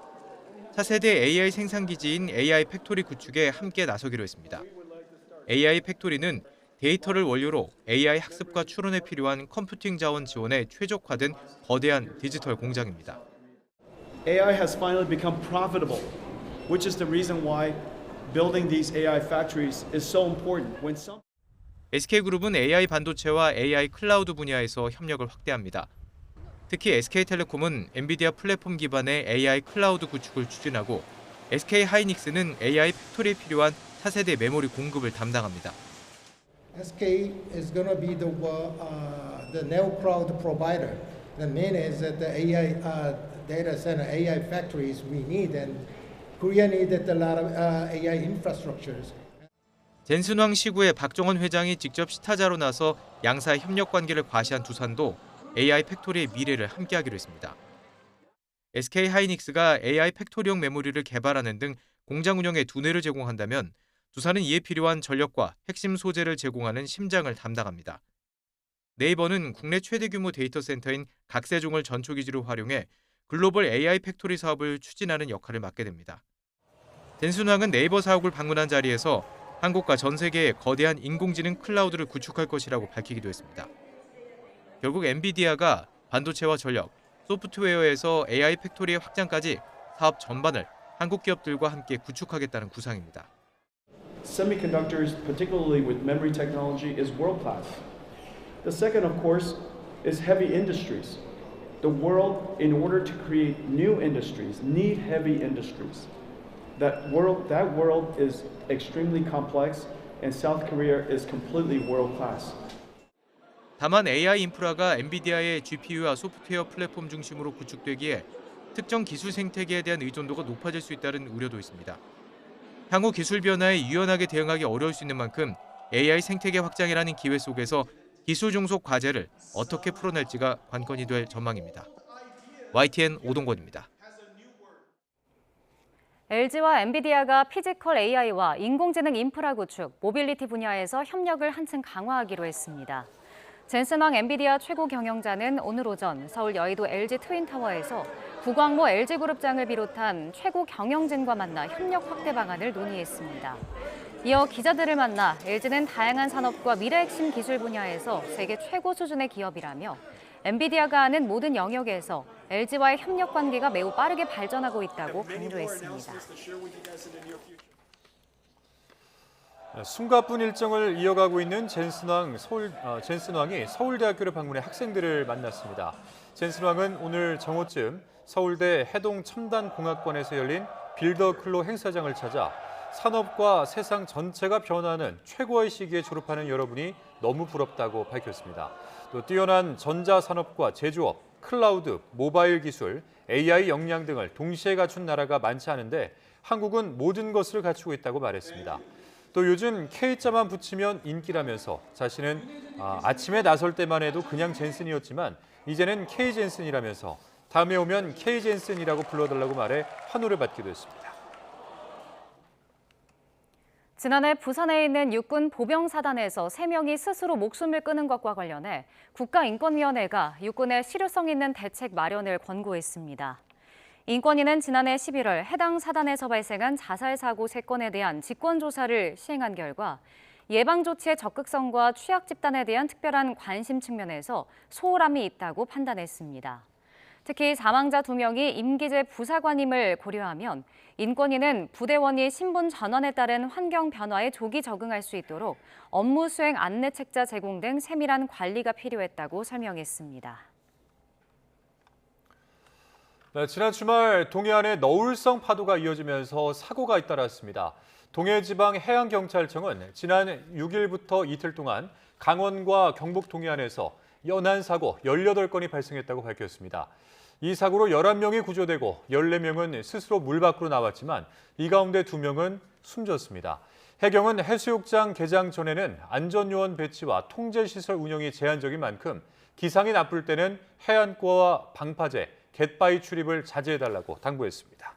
차세대 AI 생산기지인 AI 팩토리 구축에 함께 나서기로 했습니다. AI 팩토리는 데이터를 원료로 AI 학습과 추론에 필요한 컴퓨팅 자원 지원에 최적화된 거대한 디지털 공장입니다. AI has finally become profitable, which is the reason why building these AI factories is so important. When some SK그룹은 AI 반도체와 AI 클라우드 분야에서 협력을 확대합니다. 특히 SK텔레콤은 엔비디아 플랫폼 기반의 AI 클라우드 구축을 추진하고 SK하이닉스는 AI 팩토리에 필요한 차세대 메모리 공급을 담당합니다. SK is going to be the neo cloud provider. The main is that the AI data center, AI factories we need, and Korea needed a lot of AI infrastructures. 젠순황 시구의 박정원 회장이 직접 시타자로 나서 양사의 협력 관계를 과시한 두산도 AI 팩토리의 미래를 함께하기로 했습니다. SK하이닉스가 AI 팩토리용 메모리를 개발하는 등 공장 운영에 두뇌를 제공한다면 두산은 이에 필요한 전력과 핵심 소재를 제공하는 심장을 담당합니다. 네이버는 국내 최대 규모 데이터 센터인 각세종을 전초기지로 활용해 글로벌 AI 팩토리 사업을 추진하는 역할을 맡게 됩니다. 젠순황은 네이버 사옥을 방문한 자리에서 한국과 전 세계의 거대한 인공지능 클라우드를 구축할 것이라고 밝히기도 했습니다. 결국 엔비디아가 반도체와 전력, 소프트웨어에서 AI 팩토리의 확장까지 사업 전반을 한국 기업들과 함께 구축하겠다는 구상입니다. Semiconductors, particularly with memory technology, is world class. The second, of course, is heavy industries. The world, in order to create new industries, need heavy industries. That world is extremely complex, and South Korea is completely world class. 다만 AI 인프라가 엔비디아의 GPU와 소프트웨어 플랫폼 중심으로 구축되기에 특정 기술 생태계에 대한 의존도가 높아질 수 있다는 우려도 있습니다. 향후 기술 변화에 유연하게 대응하기 어려울 수 있는 만큼 AI 생태계 확장이라는 기회 속에서 기술 종속 과제를 어떻게 풀어낼지가 관건이 될 전망입니다. YTN 오동건입니다. LG와 엔비디아가 피지컬 AI와 인공지능 인프라 구축, 모빌리티 분야에서 협력을 한층 강화하기로 했습니다. 젠슨황 엔비디아 최고 경영자는 오늘 오전 서울 여의도 LG 트윈타워에서 구광모 LG그룹장을 비롯한 최고 경영진과 만나 협력 확대 방안을 논의했습니다. 이어 기자들을 만나 LG는 다양한 산업과 미래 핵심 기술 분야에서 세계 최고 수준의 기업이라며 엔비디아가 하는 모든 영역에서 LG와의 협력 관계가 매우 빠르게 발전하고 있다고 강조했습니다. 숨가쁜 일정을 이어가고 있는 젠슨왕이 서울대학교를 방문해 학생들을 만났습니다. 젠슨왕은 오늘 정오쯤 서울대 해동첨단공학관에서 열린 빌더클로 행사장을 찾아 산업과 세상 전체가 변화하는 최고의 시기에 졸업하는 여러분이 너무 부럽다고 밝혔습니다. 또 뛰어난 전자산업과 제조업, 클라우드, 모바일 기술, AI 역량 등을 동시에 갖춘 나라가 많지 않은데 한국은 모든 것을 갖추고 있다고 말했습니다. 또 요즘 K자만 붙이면 인기라면서 자신은 아침에 나설 때만 해도 그냥 젠슨이었지만 이제는 K젠슨이라면서 다음에 오면 K젠슨이라고 불러달라고 말해 환호를 받기도 했습니다. 지난해 부산에 있는 육군 보병사단에서 3명이 스스로 목숨을 끊은 것과 관련해 국가인권위원회가 육군에 실효성 있는 대책 마련을 권고했습니다. 인권위는 지난해 11월 해당 사단에서 발생한 자살 사고 3건에 대한 직권조사를 시행한 결과 예방 조치의 적극성과 취약 집단에 대한 특별한 관심 측면에서 소홀함이 있다고 판단했습니다. 특히 사망자 2명이 임기제 부사관임을 고려하면 인권위는 부대원이 신분 전환에 따른 환경 변화에 조기 적응할 수 있도록 업무 수행 안내 책자 제공 등 세밀한 관리가 필요했다고 설명했습니다. 지난 주말 동해안에 너울성 파도가 이어지면서 사고가 잇따랐습니다. 동해지방해양경찰청은 지난 6일부터 이틀 동안 강원과 경북 동해안에서 연안 사고 18건이 발생했다고 밝혔습니다. 이 사고로 11명이 구조되고 14명은 스스로 물 밖으로 나왔지만 이 가운데 2명은 숨졌습니다. 해경은 해수욕장 개장 전에는 안전요원 배치와 통제시설 운영이 제한적인 만큼 기상이 나쁠 때는 해안가와 방파제, 갯바위 출입을 자제해달라고 당부했습니다.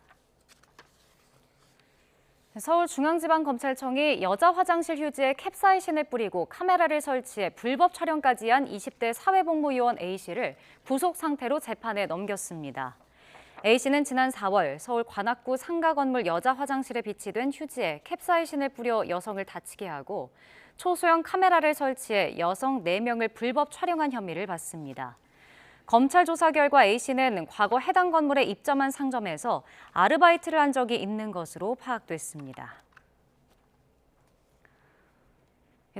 서울중앙지방검찰청이 여자 화장실 휴지에 캡사이신을 뿌리고 카메라를 설치해 불법 촬영까지 한 20대 사회복무요원 A씨를 구속 상태로 재판에 넘겼습니다. A씨는 지난 4월 서울 관악구 상가 건물 여자 화장실에 비치된 휴지에 캡사이신을 뿌려 여성을 다치게 하고 초소형 카메라를 설치해 여성 4명을 불법 촬영한 혐의를 받습니다. 검찰 조사 결과 A씨는 과거 해당 건물에 입점한 상점에서 아르바이트를 한 적이 있는 것으로 파악됐습니다.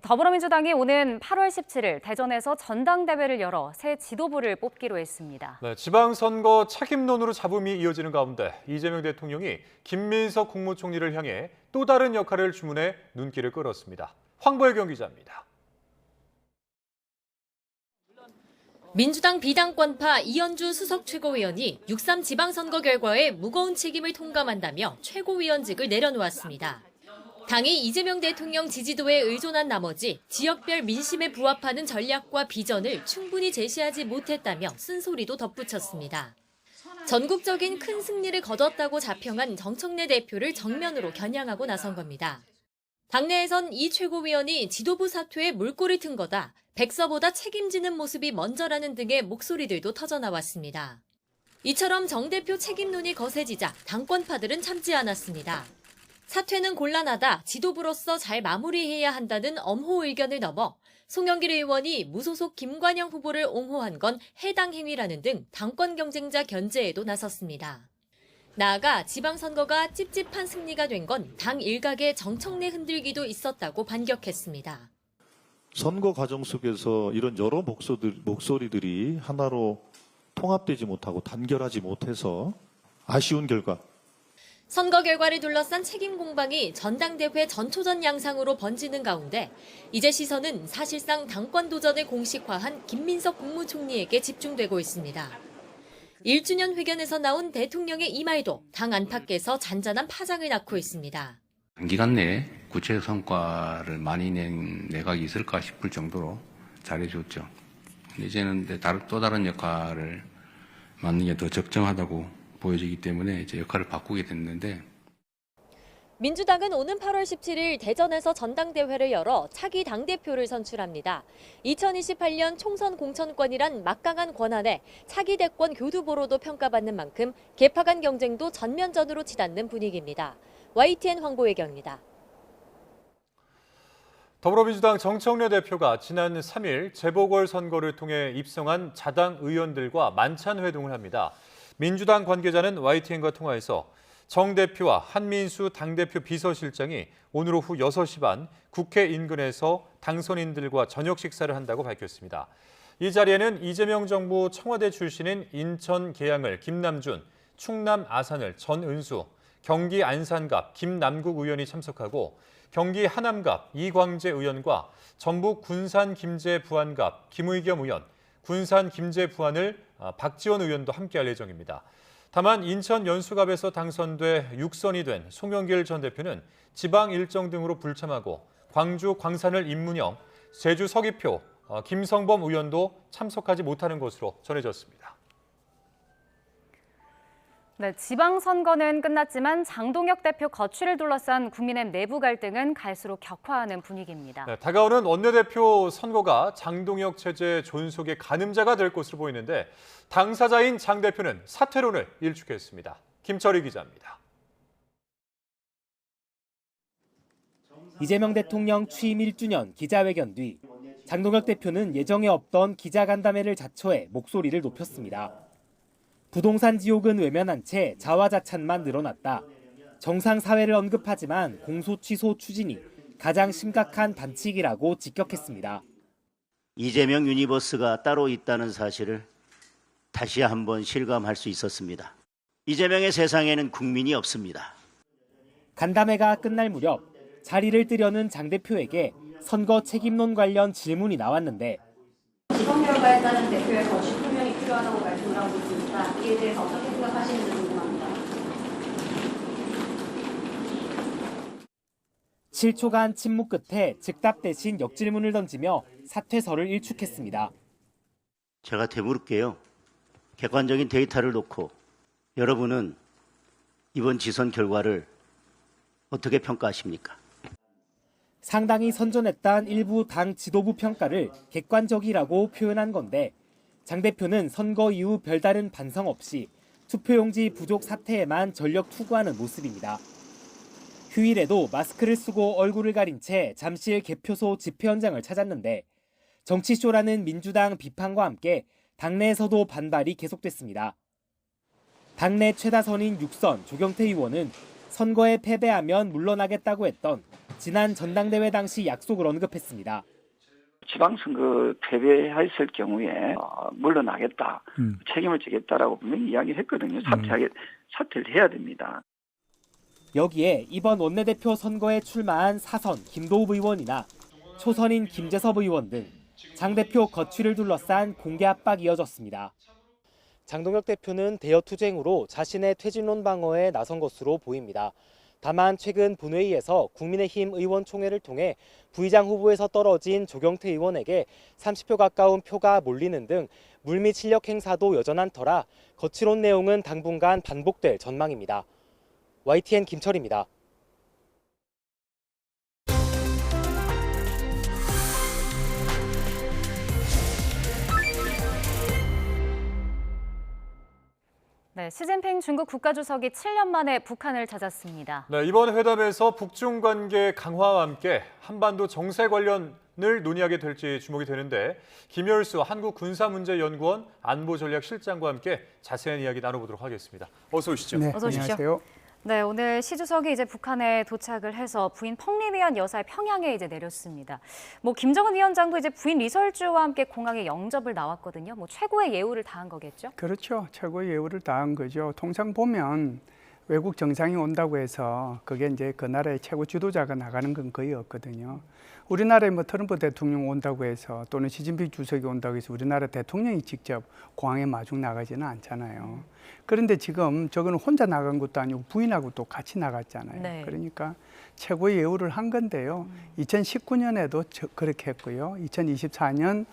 더불어민주당이 오는 8월 17일 대전에서 전당대회를 열어 새 지도부를 뽑기로 했습니다. 네, 지방선거 책임론으로 잡음이 이어지는 가운데 이재명 대통령이 김민석 국무총리를 향해 또 다른 역할을 주문해 눈길을 끌었습니다. 황보혜경 기자입니다. 민주당 비당권파 이현주 수석 최고위원이 6.3 지방선거 결과에 무거운 책임을 통감한다며 최고위원직을 내려놓았습니다. 당이 이재명 대통령 지지도에 의존한 나머지 지역별 민심에 부합하는 전략과 비전을 충분히 제시하지 못했다며 쓴소리도 덧붙였습니다. 전국적인 큰 승리를 거뒀다고 자평한 정청래 대표를 정면으로 겨냥하고 나선 겁니다. 당내에선 이 최고위원이 지도부 사퇴에 물꼬를 튼 거다, 백서보다 책임지는 모습이 먼저라는 등의 목소리들도 터져나왔습니다. 이처럼 정 대표 책임론이 거세지자 당권파들은 참지 않았습니다. 사퇴는 곤란하다, 지도부로서 잘 마무리해야 한다는 엄호 의견을 넘어 송영길 의원이 무소속 김관영 후보를 옹호한 건 해당 행위라는 등 당권 경쟁자 견제에도 나섰습니다. 나아가 지방선거가 찝찝한 승리가 된 건 당 일각의 정청래 흔들기도 있었다고 반격했습니다. 선거 과정 속에서 이런 여러 목소리들이 하나로 통합되지 못하고 단결하지 못해서 아쉬운 결과. 선거 결과를 둘러싼 책임 공방이 전당대회 전초전 양상으로 번지는 가운데 이제 시선은 사실상 당권 도전을 공식화한 김민석 국무총리에게 집중되고 있습니다. 1주년 회견에서 나온 대통령의 이 말도 당 안팎에서 잔잔한 파장을 낳고 있습니다. 단기간 내에 구체적 성과를 많이 낸 내각이 있을까 싶을 정도로 잘해줬죠. 이제는 또 다른 역할을 맡는 게 더 적정하다고 보여지기 때문에 이제 역할을 바꾸게 됐는데, 민주당은 오는 8월 17일 대전에서 전당대회를 열어 차기 당대표를 선출합니다. 2028년 총선 공천권이란 막강한 권한에 차기 대권 교두보로도 평가받는 만큼 개파간 경쟁도 전면전으로 치닫는 분위기입니다. YTN 황보혜경입니다. 더불어민주당 정청래 대표가 지난 3일 재보궐선거를 통해 입성한 자당 의원들과 만찬 회동을 합니다. 민주당 관계자는 YTN과 통화해서 정 대표와 한민수 당대표 비서실장이 오늘 오후 6시 반 국회 인근에서 당선인들과 저녁 식사를 한다고 밝혔습니다. 이 자리에는 이재명 정부 청와대 출신인 인천 계양을 김남준, 충남 아산을 전은수, 경기 안산갑 김남국 의원이 참석하고 경기 하남갑 이광재 의원과 전북 군산 김제 부안갑 김의겸 의원, 군산 김제 부안을 박지원 의원도 함께할 예정입니다. 다만 인천 연수갑에서 당선돼 육선이 된 송영길 전 대표는 지방 일정 등으로 불참하고 광주 광산을 임문영, 제주 서귀표 김성범 의원도 참석하지 못하는 것으로 전해졌습니다. 네, 지방선거는 끝났지만 장동혁 대표 거취를 둘러싼 국민의힘 내부 갈등은 갈수록 격화하는 분위기입니다. 네, 다가오는 원내대표 선거가 장동혁 체제 존속의 가늠자가 될 것으로 보이는데 당사자인 장 대표는 사퇴론을 일축했습니다. 김철희 기자입니다. 이재명 대통령 취임 1주년 기자회견 뒤 장동혁 대표는 예정에 없던 기자간담회를 자처해 목소리를 높였습니다. 부동산 지옥은 외면한 채 자화자찬만 늘어났다. 정상사회를 언급하지만 공소 취소 추진이 가장 심각한 반칙이라고 직격했습니다. 이재명 유니버스가 따로 있다는 사실을 다시 한번 실감할 수 있었습니다. 이재명의 세상에는 국민이 없습니다. 간담회가 끝날 무렵 자리를 뜨려는 장 대표에게 선거 책임론 관련 질문이 나왔는데 지방 결과에 따른 대표의 거취 표명이 필요하다고 말씀을 하고 있습니다. 이에 대해서 어떻게 생각하시는지 궁금합니다. 7초간 침묵 끝에 즉답 대신 역질문을 던지며 사퇴설을 일축했습니다. 제가 되물을게요. 객관적인 데이터를 놓고 여러분은 이번 지선 결과를 어떻게 평가하십니까? 상당히 선전했다는 일부 당 지도부 평가를 객관적이라고 표현한 건데 장 대표는 선거 이후 별다른 반성 없이 투표용지 부족 사태에만 전력 투구하는 모습입니다. 휴일에도 마스크를 쓰고 얼굴을 가린 채 잠실 개표소 집회 현장을 찾았는데 정치쇼라는 민주당 비판과 함께 당내에서도 반발이 계속됐습니다. 당내 최다선인 6선 조경태 의원은 선거에 패배하면 물러나겠다고 했던 지난 전당대회 당시 약속을 언급했습니다. 지방선거 패배했을 경우에 물러나겠다, 책임을 지겠다라고 분명히 이야기했거든요. 사퇴를 해야 됩니다. 여기에 이번 원내대표 선거에 출마한 사선 김도읍 의원이나 초선인 김재섭 의원 등 장 대표 거취를 둘러싼 공개 압박이 이어졌습니다. 장동혁 대표는 대여투쟁으로 자신의 퇴진론 방어에 나선 것으로 보입니다. 다만 최근 본회의에서 국민의힘 의원총회를 통해 부의장 후보에서 떨어진 조경태 의원에게 30표 가까운 표가 몰리는 등 물밑 실력 행사도 여전한 터라 거취론 내용은 당분간 반복될 전망입니다. YTN 김철입니다. 네, 시진핑 중국 국가주석이 7년 만에 북한을 찾았습니다. 네, 이번 회담에서 북중 관계 강화와 함께 한반도 정세 관련을 논의하게 될지 주목이 되는데 김열수 한국군사문제연구원 안보전략실장과 함께 자세한 이야기 나눠보도록 하겠습니다. 어서 오시죠. 네, 어서 오십시오. 안녕하세요. 네, 오늘 시 주석이 이제 북한에 도착을 해서 부인 펑리위안 여사의 평양에 이제 내렸습니다. 김정은 위원장도 이제 부인 리설주와 함께 공항에 영접을 나왔거든요. 최고의 예우를 다한 거겠죠? 그렇죠. 최고의 예우를 다한 거죠. 통상 보면 외국 정상이 온다고 해서 그게 이제 그 나라의 최고 지도자가 나가는 건 거의 없거든요. 우리나라에 트럼프 대통령 온다고 해서 또는 시진핑 주석이 온다고 해서 우리나라 대통령이 직접 공항에 마중 나가지는 않잖아요. 그런데 지금 저거는 혼자 나간 것도 아니고 부인하고 또 같이 나갔잖아요. 네. 그러니까 최고의 예우를 한 건데요. 2019년에도 그렇게 했고요. 2024년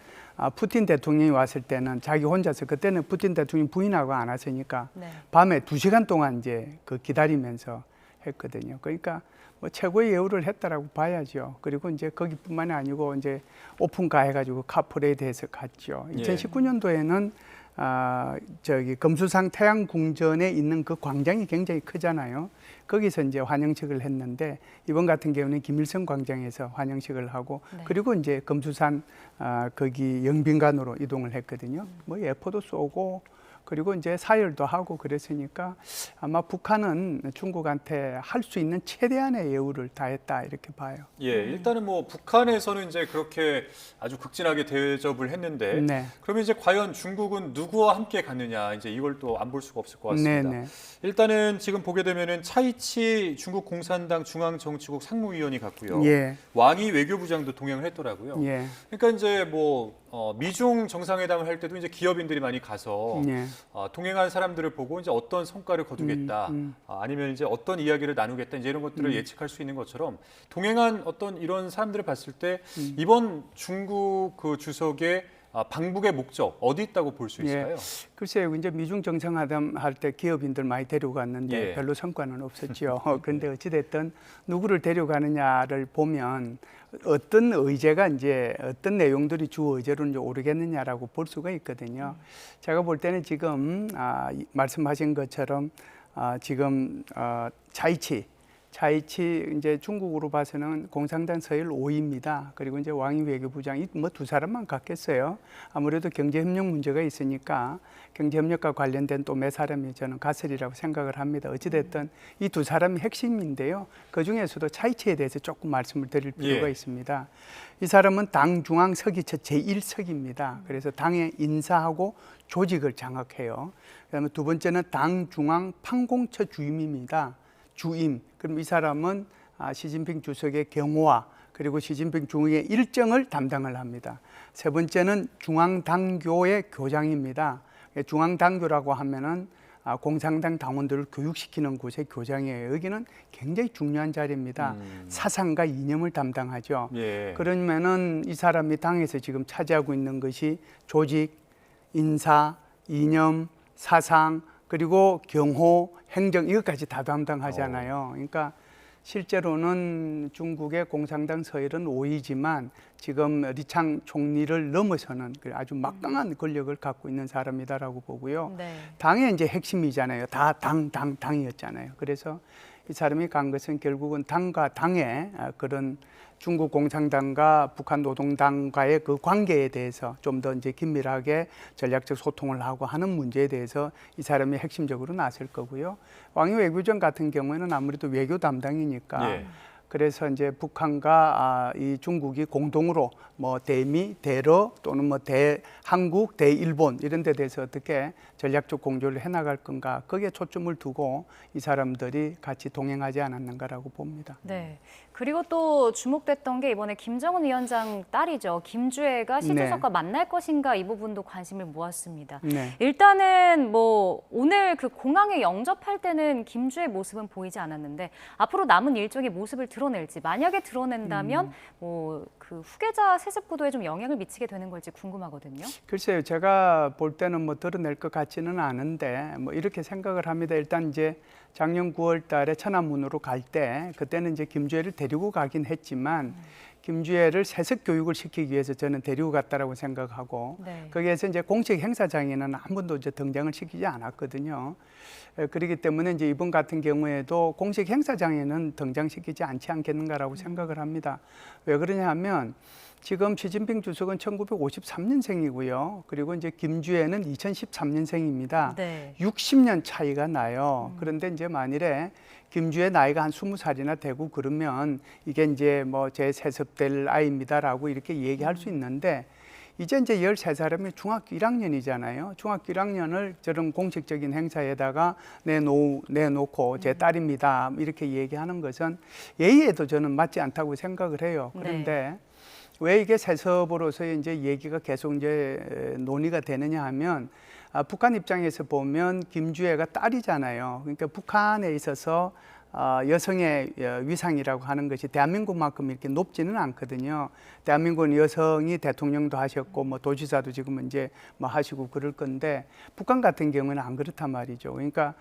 푸틴 대통령이 왔을 때는 자기 혼자서 그때는 푸틴 대통령 부인하고 안 왔으니까 밤에 2시간 동안 이제 기다리면서 했거든요. 그러니까 최고의 예우를 했다라고 봐야죠. 그리고 이제 거기뿐만이 아니고 이제 오픈카 해가지고 카프레이드해서 갔죠. 2019년도에는 금수상 태양궁전에 있는 그 광장이 굉장히 크잖아요. 거기서 이제 환영식을 했는데 이번 같은 경우는 김일성 광장에서 환영식을 하고 그리고 이제 금수산 거기 영빈관으로 이동을 했거든요. 예포도 쏘고 그리고 이제 사열도 하고 그랬으니까 아마 북한은 중국한테 할 수 있는 최대한의 예우를 다했다 이렇게 봐요. 예, 일단은 북한에서는 이제 그렇게 아주 극진하게 대접을 했는데 그러면 이제 과연 중국은 누구와 함께 갔느냐 이제 이걸 또 안 볼 수가 없을 것 같습니다. 일단은 지금 보게 되면은 차이치 중국 공산당 중앙정치국 상무위원이 갔고요. 왕이 외교부장도 동행을 했더라고요. 그러니까 이제 미중 정상회담을 할 때도 이제 기업인들이 많이 가서 동행한 사람들을 보고 이제 어떤 성과를 거두겠다, 아니면 이제 어떤 이야기를 나누겠다, 이제 이런 것들을 예측할 수 있는 것처럼 동행한 어떤 이런 사람들을 봤을 때 이번 중국 그 주석의 방북의 목적 어디 있다고 볼 수 있을까요? 글쎄요, 이제 미중 정상회담 할 때 기업인들 많이 데려갔는데 별로 성과는 없었죠. 그런데 어찌됐든 누구를 데려가느냐를 보면 어떤 의제가 이제 어떤 내용들이 주 의제로 이제 오르겠느냐라고 볼 수가 있거든요. 제가 볼 때는 지금 말씀하신 것처럼 지금 차이치 이제 중국으로 봐서는 공산당 서열 5위입니다. 그리고 이제 왕이 외교부장이 두 사람만 갔겠어요. 아무래도 경제협력 문제가 있으니까 경제협력과 관련된 또 몇 사람이 저는 갔으리라고 생각을 합니다. 어찌됐든 이 두 사람이 핵심인데요. 그 중에서도 차이치에 대해서 조금 말씀을 드릴 필요가 있습니다. 이 사람은 당 중앙 서기처 제1석입니다. 그래서 당의 인사하고 조직을 장악해요. 그다음에 두 번째는 당 중앙 판공처 주임입니다. 주임. 그럼 이 사람은 시진핑 주석의 경호와 그리고 시진핑 주석의 일정을 담당을 합니다. 세 번째는 중앙당교의 교장입니다. 중앙당교라고 하면은 공산당 당원들을 교육시키는 곳의 교장이에요. 여기는 굉장히 중요한 자리입니다. 사상과 이념을 담당하죠. 그러면은 이 사람이 당에서 지금 차지하고 있는 것이 조직, 인사, 이념, 사상, 그리고 경호, 행정 이것까지 다 담당하잖아요. 그러니까 실제로는 중국의 공산당 서열은 5위지만 지금 리창 총리를 넘어서는 아주 막강한 권력을 갖고 있는 사람이다라고 보고요. 네. 당의 이제 핵심이잖아요. 다 당이었잖아요. 그래서 이 사람이 간 것은 결국은 당과 당의 그런 중국 공산당과 북한 노동당과의 그 관계에 대해서 좀 더 이제 긴밀하게 전략적 소통을 하고 하는 문제에 대해서 이 사람이 핵심적으로 나설 거고요. 왕이 외교장 같은 경우에는 아무래도 외교 담당이니까 예. 그래서 이제 북한과 이 중국이 공동으로 뭐 대미, 대러 또는 뭐 대한국, 대일본 이런 데 대해서 어떻게 전략적 공조를 해나갈 건가 거기에 초점을 두고 이 사람들이 같이 동행하지 않았는가라고 봅니다. 네. 그리고 또 주목됐던 게 이번에 김정은 위원장 딸이죠. 김주애가 시 주석과 만날 것인가 이 부분도 관심을 모았습니다. 네. 일단은 뭐 오늘 그 공항에 영접할 때는 김주애 모습은 보이지 않았는데 앞으로 남은 일정의 모습을 드러낼지 만약에 드러낸다면 뭐 그 후계자 세습 구도에 좀 영향을 미치게 되는 걸지 궁금하거든요. 글쎄요, 제가 볼 때는 뭐 드러낼 것 같지는 않은데 뭐 이렇게 생각을 합니다. 일단 이제 작년 9월 달에 천안문으로 갈 때 그때는 이제 김주애를 데리고 가긴 했지만 김주애를 세습 교육을 시키기 위해서 저는 데리고 갔다라고 생각하고 거기에서 이제 공식 행사장에는 한 번도 이제 등장을 시키지 않았거든요. 그렇기 때문에 이제 이번 같은 경우에도 공식 행사장에는 등장시키지 않지 않겠는가라고 생각을 합니다. 왜 그러냐 하면 지금 시진핑 주석은 1953년생이고요. 그리고 이제 김주애는 2013년생입니다. 네. 60년 차이가 나요. 그런데 이제 만일에 김주애 나이가 한 20살이나 되고 그러면 이게 이제 뭐 제 세습될 아이입니다라고 이렇게 얘기할 수 있는데 이제 13살이면 중학교 1학년이잖아요. 중학교 1학년을 저런 공식적인 행사에다가 내놓고 제 딸입니다. 이렇게 얘기하는 것은 예의에도 저는 맞지 않다고 생각을 해요. 그런데 왜 이게 세습으로서 이제 얘기가 계속 이제 논의가 되느냐 하면 북한 입장에서 보면 김주애가 딸이잖아요. 그러니까 북한에 있어서 여성의 위상이라고 하는 것이 대한민국만큼 이렇게 높지는 않거든요. 대한민국은 여성이 대통령도 하셨고 뭐 도지사도 지금은 이제 뭐 하시고 그럴 건데 북한 같은 경우는 안 그렇단 말이죠. 그러니까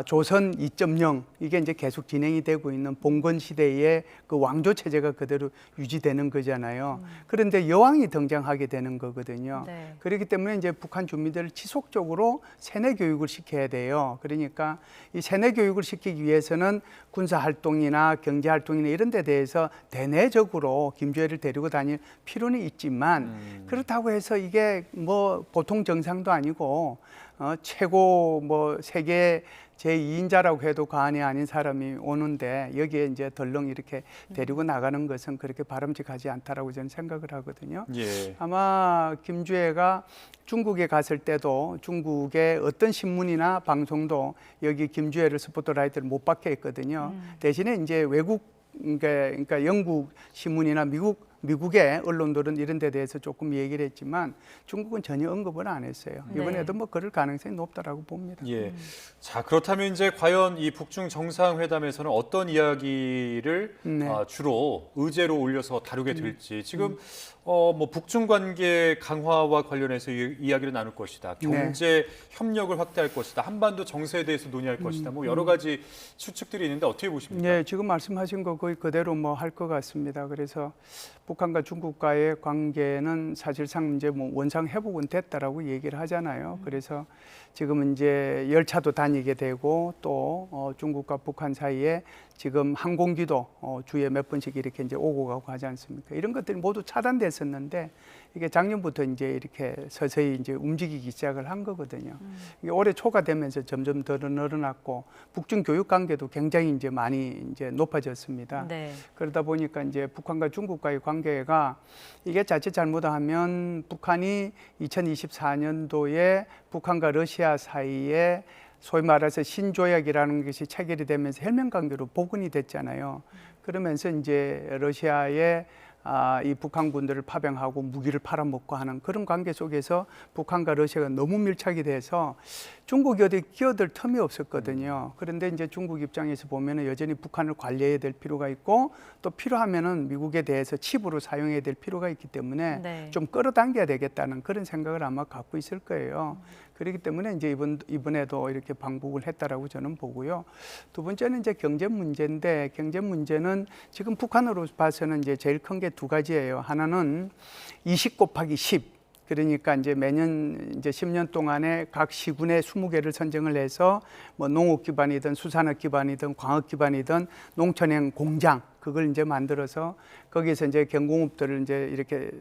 조선 2.0 이게 이제 계속 진행이 되고 있는 봉건 시대의 그 왕조 체제가 그대로 유지되는 거잖아요. 그런데 여왕이 등장하게 되는 거거든요. 그렇기 때문에 이제 북한 주민들을 지속적으로 세뇌 교육을 시켜야 돼요. 그러니까 이 세뇌 교육을 시키기 위해서는 군사 활동이나 경제 활동이나 이런 데 대해서 대내적으로 김주애를 데리고 다닐 필요는 있지만 그렇다고 해서 이게 뭐 보통 정상도 아니고 최고 뭐 세계 제2인자라고 해도 과언이 아닌 사람이 오는데 여기에 이제 덜렁 이렇게 데리고 나가는 것은 그렇게 바람직하지 않다라고 저는 생각을 하거든요. 예. 아마 김주애가 중국에 갔을 때도 중국의 어떤 신문이나 방송도 여기 김주애를 스포트라이트를 못 받게 했거든요. 대신에 이제 외국 그러니까 영국 신문이나 미국의 언론들은 이런 데 대해서 조금 얘기를 했지만 중국은 전혀 언급을 안 했어요. 이번에도 뭐 그럴 가능성이 높다라고 봅니다. 예. 자, 그렇다면 이제 과연 이 북중 정상회담에서는 어떤 이야기를 주로 의제로 올려서 다루게 될지 지금 뭐 북중 관계 강화와 관련해서 이야기를 나눌 것이다. 경제 협력을 확대할 것이다. 한반도 정세에 대해서 논의할 것이다. 뭐 여러 가지 추측들이 있는데 어떻게 보십니까? 네, 지금 말씀하신 거 거의 그대로 뭐 할 것 같습니다. 그래서 북한과 중국과의 관계는 사실상 이제 뭐 원상 회복은 됐다라고 얘기를 하잖아요. 그래서 지금 이제 열차도 다니게 되고 또 중국과 북한 사이에 지금 항공기도 주에 몇 번씩 이렇게 이제 오고 가고 하지 않습니까? 이런 것들이 모두 차단됐었는데 이게 작년부터 이제 이렇게 서서히 이제 움직이기 시작을 한 거거든요. 이게 올해 초가 되면서 점점 더 늘어났고 북중 교육 관계도 굉장히 이제 많이 이제 높아졌습니다. 그러다 보니까 이제 북한과 중국과의 관계가 이게 자칫 잘못하면 북한이 2024년도에 북한과 러시아 사이에 소위 말해서 신조약이라는 것이 체결이 되면서 혈맹 관계로 복원이 됐잖아요. 그러면서 이제 러시아의 이 북한군들을 파병하고 무기를 팔아먹고 하는 그런 관계 속에서 북한과 러시아가 너무 밀착이 돼서 중국이 어디 끼어들 틈이 없었거든요. 그런데 이제 중국 입장에서 보면은 여전히 북한을 관리해야 될 필요가 있고 또 필요하면은 미국에 대해서 칩으로 사용해야 될 필요가 있기 때문에 네. 좀 끌어당겨야 되겠다는 그런 생각을 아마 갖고 있을 거예요. 그렇기 때문에 이제 이번에도 이렇게 방북을 했다라고 저는 보고요. 두 번째는 이제 경제 문제인데 경제 문제는 지금 북한으로 봐서는 이제 제일 큰 게 두 가지예요. 하나는 20 곱하기 10. 그러니까 이제 매년 이제 10년 동안에 각 시군에 20개를 선정을 해서 뭐 농업 기반이든 수산업 기반이든 광업 기반이든 농촌형 공장 그걸 이제 만들어서 거기에서 이제 경공업들을 이제 이렇게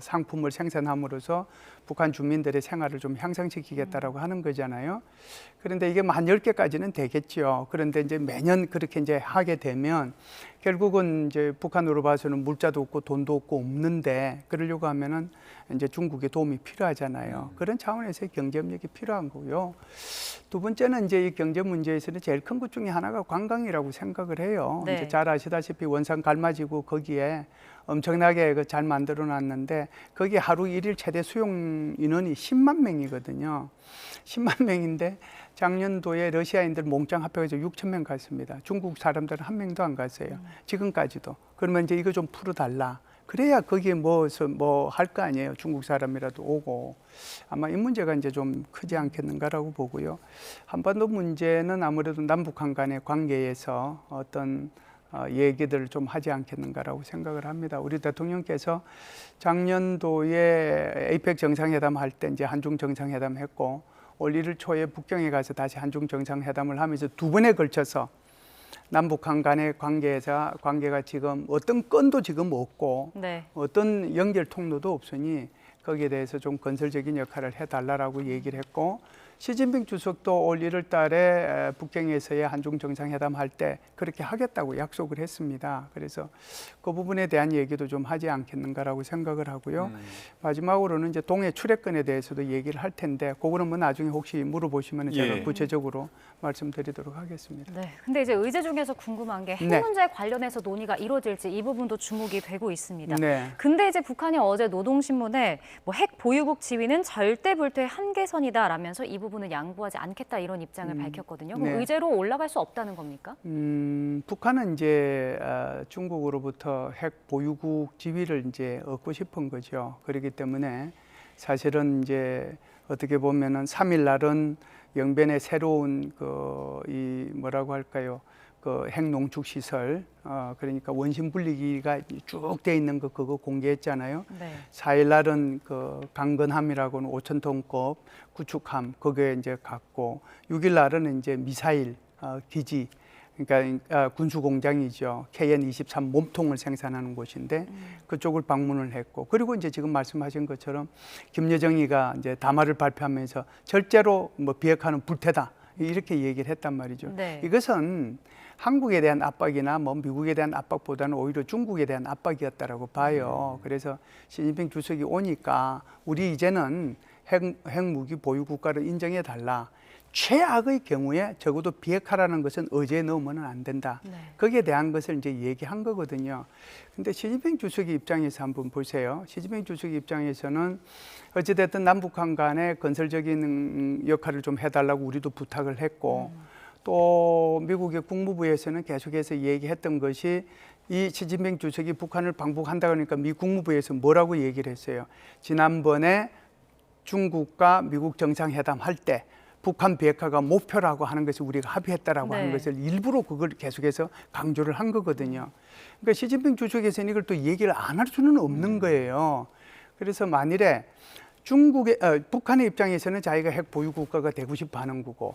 상품을 생산함으로써 북한 주민들의 생활을 좀 향상시키겠다라고 하는 거잖아요. 그런데 이게 한 10개까지는 되겠죠. 그런데 이제 매년 그렇게 이제 하게 되면 결국은 이제 북한으로 봐서는 물자도 없고 돈도 없는데 그러려고 하면은 이제 중국의 도움이 필요하잖아요. 그런 차원에서의 경제협력이 필요한 거고요. 두 번째는 이제 이 경제 문제에서는 제일 큰 것 중에 하나가 관광이라고 생각을 해요. 네. 이제 잘 아시다시피 원산 갈마지구 거기에 엄청나게 잘 만들어 놨는데 거기 하루 1일 최대 수용 인원이 10만 명이거든요. 10만 명인데 작년도에 러시아인들 몽땅 합해서 6천 명 갔습니다. 중국 사람들은 한 명도 안 갔어요. 지금까지도. 그러면 이제 이거 좀 풀어달라. 그래야 거기에 뭐 할 거 아니에요. 중국 사람이라도 오고. 아마 이 문제가 이제 좀 크지 않겠는가라고 보고요. 한반도 문제는 아무래도 남북한 간의 관계에서 어떤 얘기들을 좀 하지 않겠는가라고 생각을 합니다. 우리 대통령께서 작년도에 에이펙 정상회담 할 때 이제 한중 정상회담 했고 올 1월 초에 북경에 가서 다시 한중 정상회담을 하면서 두 번에 걸쳐서 남북한 간의 관계가 지금 어떤 건도 지금 없고 네. 어떤 연결 통로도 없으니 거기에 대해서 좀 건설적인 역할을 해달라고 얘기를 했고 시진핑 주석도 올 1월 달에 북경에서의 한중 정상회담 할 때 그렇게 하겠다고 약속을 했습니다. 그래서 그 부분에 대한 얘기도 좀 하지 않겠는가라고 생각을 하고요. 마지막으로는 이제 동해 출애권에 대해서도 얘기를 할 텐데 그거는 뭐 나중에 혹시 물어보시면 제가 구체적으로 말씀드리도록 하겠습니다. 네. 근데 이제 의제 중에서 궁금한 게 핵 네. 문제 관련해서 논의가 이루어질지 이 부분도 주목이 되고 있습니다. 네. 근데 이제 북한이 어제 노동신문에 뭐 핵 보유국 지위는 절대 불퇴의 한계선이다라면서 이 부분은 양보하지 않겠다 이런 입장을 밝혔거든요. 그럼 네. 의제로 올라갈 수 없다는 겁니까? 북한은 이제 중국으로부터 핵 보유국 지위를 이제 얻고 싶은 거죠. 그렇기 때문에 사실은 이제 어떻게 보면은 3일 날은 영변의 새로운 이 뭐라고 할까요? 그 핵농축 시설, 그러니까 원심 분리기가 쭉 돼 있는 거 그거 공개했잖아요. 네. 4일 날은 그 강건함이라고는 5,000톤급 구축함 그게 이제 갔고 6일 날은 이제 미사일 기지. 그러니까 군수 공장이죠. KN-23 몸통을 생산하는 곳인데 그쪽을 방문을 했고 그리고 이제 지금 말씀하신 것처럼 김여정이가 이제 담화를 발표하면서 절대로 뭐 비핵화는 불태다 이렇게 얘기를 했단 말이죠. 네. 이것은 한국에 대한 압박이나 뭐 미국에 대한 압박보다는 오히려 중국에 대한 압박이었다라고 봐요. 그래서 시진핑 주석이 오니까 우리 이제는 핵무기 보유 국가를 인정해 달라. 최악의 경우에 적어도 비핵화라는 것은 의제에 넣으면 안 된다. 네. 거기에 대한 것을 이제 얘기한 거거든요. 근데 시진핑 주석의 입장에서 한번 보세요. 시진핑 주석의 입장에서는 어찌됐든 남북한 간의 건설적인 역할을 좀 해달라고 우리도 부탁을 했고 또 미국의 국무부에서는 계속해서 얘기했던 것이 이 시진핑 주석이 북한을 방북한다 그러니까 미 국무부에서 뭐라고 얘기를 했어요. 지난번에 중국과 미국 정상회담 할 때 북한 비핵화가 목표라고 하는 것을 우리가 합의했다라고 하는 것을 일부러 그걸 계속해서 강조를 한 거거든요. 그러니까 시진핑 주석에서는 이걸 또 얘기를 안 할 수는 없는 거예요. 그래서 만일에 북한의 입장에서는 자기가 핵 보유 국가가 되고 싶어 하는 거고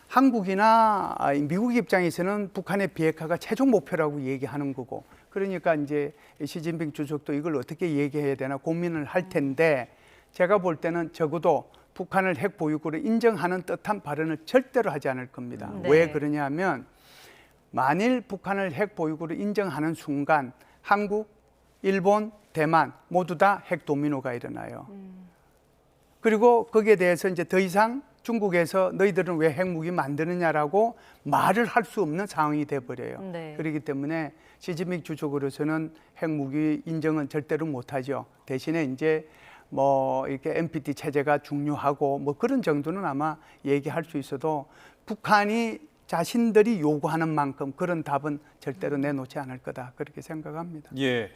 한국이나 미국 입장에서는 북한의 비핵화가 최종 목표라고 얘기하는 거고 그러니까 이제 시진핑 주석도 이걸 어떻게 얘기해야 되나 고민을 할 텐데 제가 볼 때는 적어도 북한을 핵 보유국으로 인정하는 듯한 발언을 절대로 하지 않을 겁니다. 네. 왜 그러냐면 만일 북한을 핵 보유국으로 인정하는 순간 한국, 일본, 대만 모두 다 핵 도미노가 일어나요. 그리고 거기에 대해서 이제 더 이상 중국에서 너희들은 왜 핵무기 만드느냐라고 말을 할 수 없는 상황이 돼버려요. 네. 그렇기 때문에 시진핑 주석으로서는 핵무기 인정은 절대로 못하죠. 대신에 이제 뭐 이렇게 NPT 체제가 중요하고 뭐 그런 정도는 아마 얘기할 수 있어도 북한이 자신들이 요구하는 만큼 그런 답은 절대로 내놓지 않을 거다 그렇게 생각합니다. 예.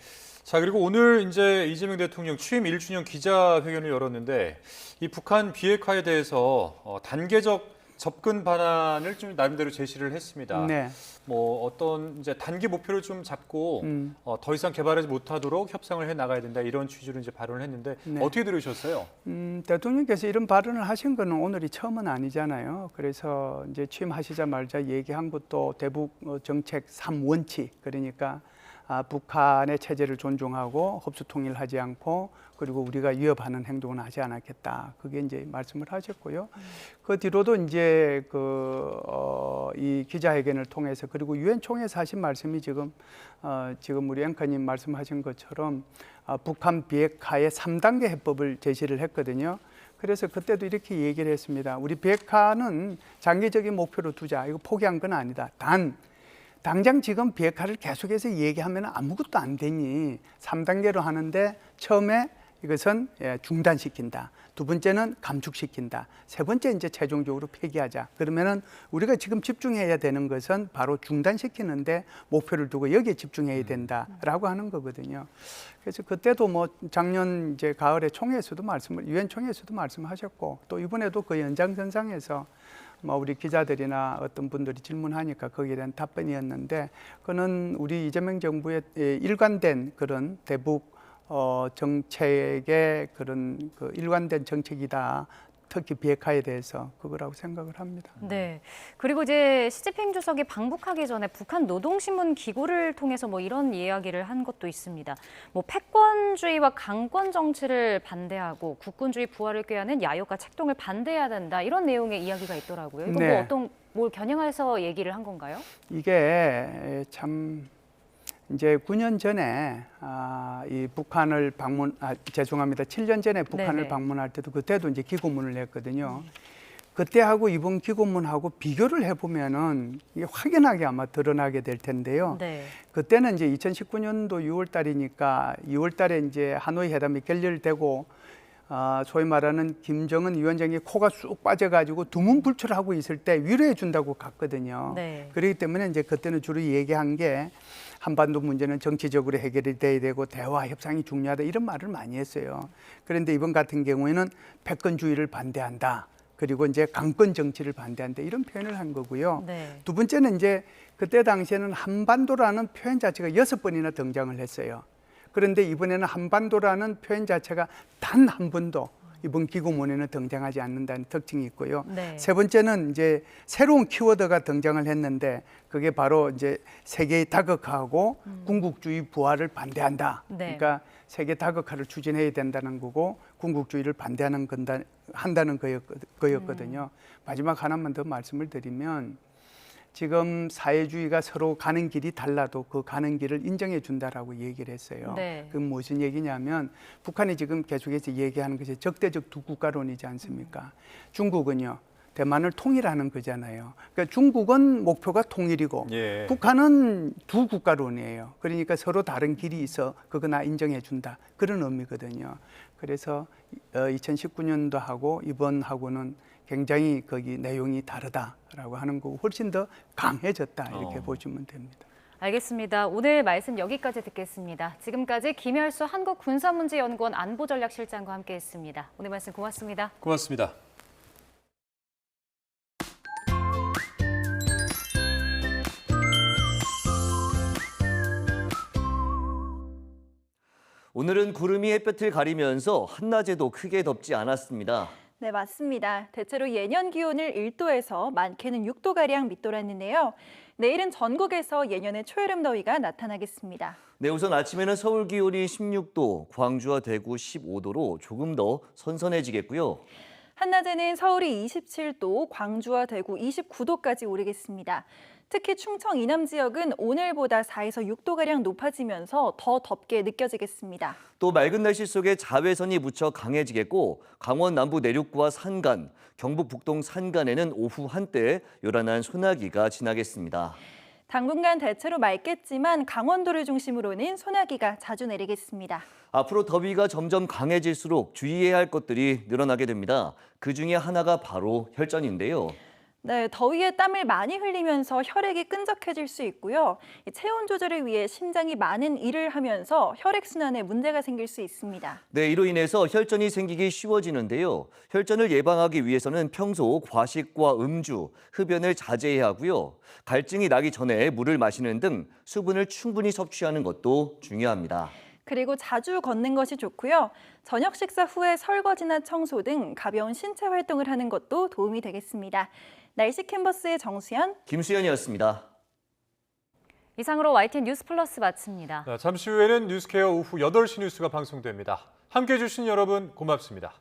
자, 그리고 오늘 이제 이재명 대통령 취임 1주년 기자회견을 열었는데 이 북한 비핵화에 대해서 단계적 접근 방안을 좀 나름대로 제시를 했습니다. 네. 뭐 어떤 이제 단기 목표를 좀 잡고 더 이상 개발하지 못하도록 협상을 해 나가야 된다 이런 취지로 이제 발언을 했는데 네. 어떻게 들으셨어요? 대통령께서 이런 발언을 하신 거는 오늘이 처음은 아니잖아요. 그래서 이제 취임하시자마자 얘기한 것도 대북 정책 3원칙 그러니까 북한의 체제를 존중하고 흡수 통일하지 않고 그리고 우리가 위협하는 행동은 하지 않았겠다. 그게 이제 말씀을 하셨고요. 그 뒤로도 이제 이 기자회견을 통해서 그리고 유엔 총회에서 하신 말씀이 지금 우리 앵커님 말씀하신 것처럼 북한 비핵화의 3단계 해법을 제시를 했거든요. 그래서 그때도 이렇게 얘기를 했습니다. 우리 비핵화는 장기적인 목표로 두자. 이거 포기한 건 아니다. 당장 지금 비핵화를 계속해서 얘기하면 아무것도 안 되니 3단계로 하는데 처음에 이것은 중단시킨다. 두 번째는 감축시킨다. 세 번째 이제 최종적으로 폐기하자. 그러면은 우리가 지금 집중해야 되는 것은 바로 중단시키는데 목표를 두고 여기에 집중해야 된다라고 하는 거거든요. 그래서 그때도 뭐 작년 이제 가을에 총회에서도 유엔 총회에서도 말씀하셨고 또 이번에도 그 연장선상에서 뭐 우리 기자들이나 어떤 분들이 질문하니까 거기에 대한 답변이었는데 그는 우리 이재명 정부의 일관된 그런 대북 정책의 그런 그 일관된 정책이다. 특히 비핵화에 대해서 그거라고 생각을 합니다. 네. 그리고 이제 시진핑 주석이 방북하기 전에 북한 노동신문 기고를 통해서 뭐 이런 이야기를 한 것도 있습니다. 뭐 패권주의와 강권 정치를 반대하고 국군주의 부활을 꾀하는 야욕과 책동을 반대해야 된다. 이런 내용의 이야기가 있더라고요. 이거 네. 뭐 뭘 겨냥해서 얘기를 한 건가요? 이게 참 이제 9년 전에 이 북한을 죄송합니다. 7년 전에 북한을 네네. 방문할 때도 그때도 이제 기고문을 냈거든요. 그때하고 이번 기고문하고 비교를 해보면은 이게 확연하게 아마 드러나게 될 텐데요. 네. 그때는 이제 2019년도 6월 달이니까 6월 달에 이제 하노이 회담이 결렬되고 소위 말하는 김정은 위원장이 코가 쑥 빠져가지고 두문불출하고 있을 때 위로해 준다고 갔거든요. 네. 그렇기 때문에 이제 그때는 주로 얘기한 게 한반도 문제는 정치적으로 해결이 돼야 되고 대화 협상이 중요하다 이런 말을 많이 했어요. 그런데 이번 같은 경우에는 패권주의를 반대한다. 그리고 이제 강권 정치를 반대한다 이런 표현을 한 거고요. 네. 두 번째는 이제 그때 당시에는 한반도라는 표현 자체가 6번이나 등장을 했어요. 그런데 이번에는 한반도라는 표현 자체가 단 한 번도 이번 기고문에는 등장하지 않는다는 특징이 있고요. 네. 세 번째는 이제 새로운 키워드가 등장을 했는데 그게 바로 이제 세계의 다극화하고 군국주의 부활을 반대한다. 네. 그러니까 세계 다극화를 추진해야 된다는 거고 군국주의를 한다는 거였거든요. 마지막 하나만 더 말씀을 드리면 지금 사회주의가 서로 가는 길이 달라도 그 가는 길을 인정해 준다라고 얘기를 했어요. 네. 그건 무슨 얘기냐면 북한이 지금 계속해서 얘기하는 것이 적대적 두 국가론이지 않습니까? 중국은요. 대만을 통일하는 거잖아요. 그러니까 중국은 목표가 통일이고 예. 북한은 두 국가론이에요. 그러니까 서로 다른 길이 있어 그거 나 인정해 준다. 그런 의미거든요. 그래서 2019년도하고 이번하고는 굉장히 거기 내용이 다르다라고 하는 거고 훨씬 더 강해졌다 이렇게 보시면 됩니다. 알겠습니다. 오늘 말씀 여기까지 듣겠습니다. 지금까지 김열수 한국군사문제연구원 안보전략실장과 함께했습니다. 오늘 말씀 고맙습니다. 고맙습니다. 오늘은 구름이 햇볕을 가리면서 한낮에도 크게 덥지 않았습니다. 네, 맞습니다. 대체로 예년 기온을 1도에서 많게는 6도가량 밑돌았는데요. 내일은 전국에서 예년의 초여름 더위가 나타나겠습니다. 네, 우선 아침에는 서울 기온이 16도, 광주와 대구 15도로 조금 더 선선해지겠고요. 한낮에는 서울이 27도, 광주와 대구 29도까지 오르겠습니다. 특히 충청 이남 지역은 오늘보다 4에서 6도가량 높아지면서 더 덥게 느껴지겠습니다. 또 맑은 날씨 속에 자외선이 무척 강해지겠고 강원 남부 내륙과 산간, 경북 북동 산간에는 오후 한때 요란한 소나기가 지나겠습니다. 당분간 대체로 맑겠지만 강원도를 중심으로는 소나기가 자주 내리겠습니다. 앞으로 더위가 점점 강해질수록 주의해야 할 것들이 늘어나게 됩니다. 그 중에 하나가 바로 혈전인데요. 네, 더위에 땀을 많이 흘리면서 혈액이 끈적해질 수 있고요. 체온 조절을 위해 심장이 많은 일을 하면서 혈액순환에 문제가 생길 수 있습니다. 네, 이로 인해서 혈전이 생기기 쉬워지는데요. 혈전을 예방하기 위해서는 평소 과식과 음주, 흡연을 자제해야 하고요. 갈증이 나기 전에 물을 마시는 등 수분을 충분히 섭취하는 것도 중요합니다. 그리고 자주 걷는 것이 좋고요. 저녁 식사 후에 설거지나 청소 등 가벼운 신체 활동을 하는 것도 도움이 되겠습니다. 날씨 캔버스의 정수연, 김수현이었습니다. 이상으로 YTN 뉴스 플러스 마칩니다. 잠시 후에는 뉴스케어 오후 8시 뉴스가 방송됩니다. 함께해 주신 여러분 고맙습니다.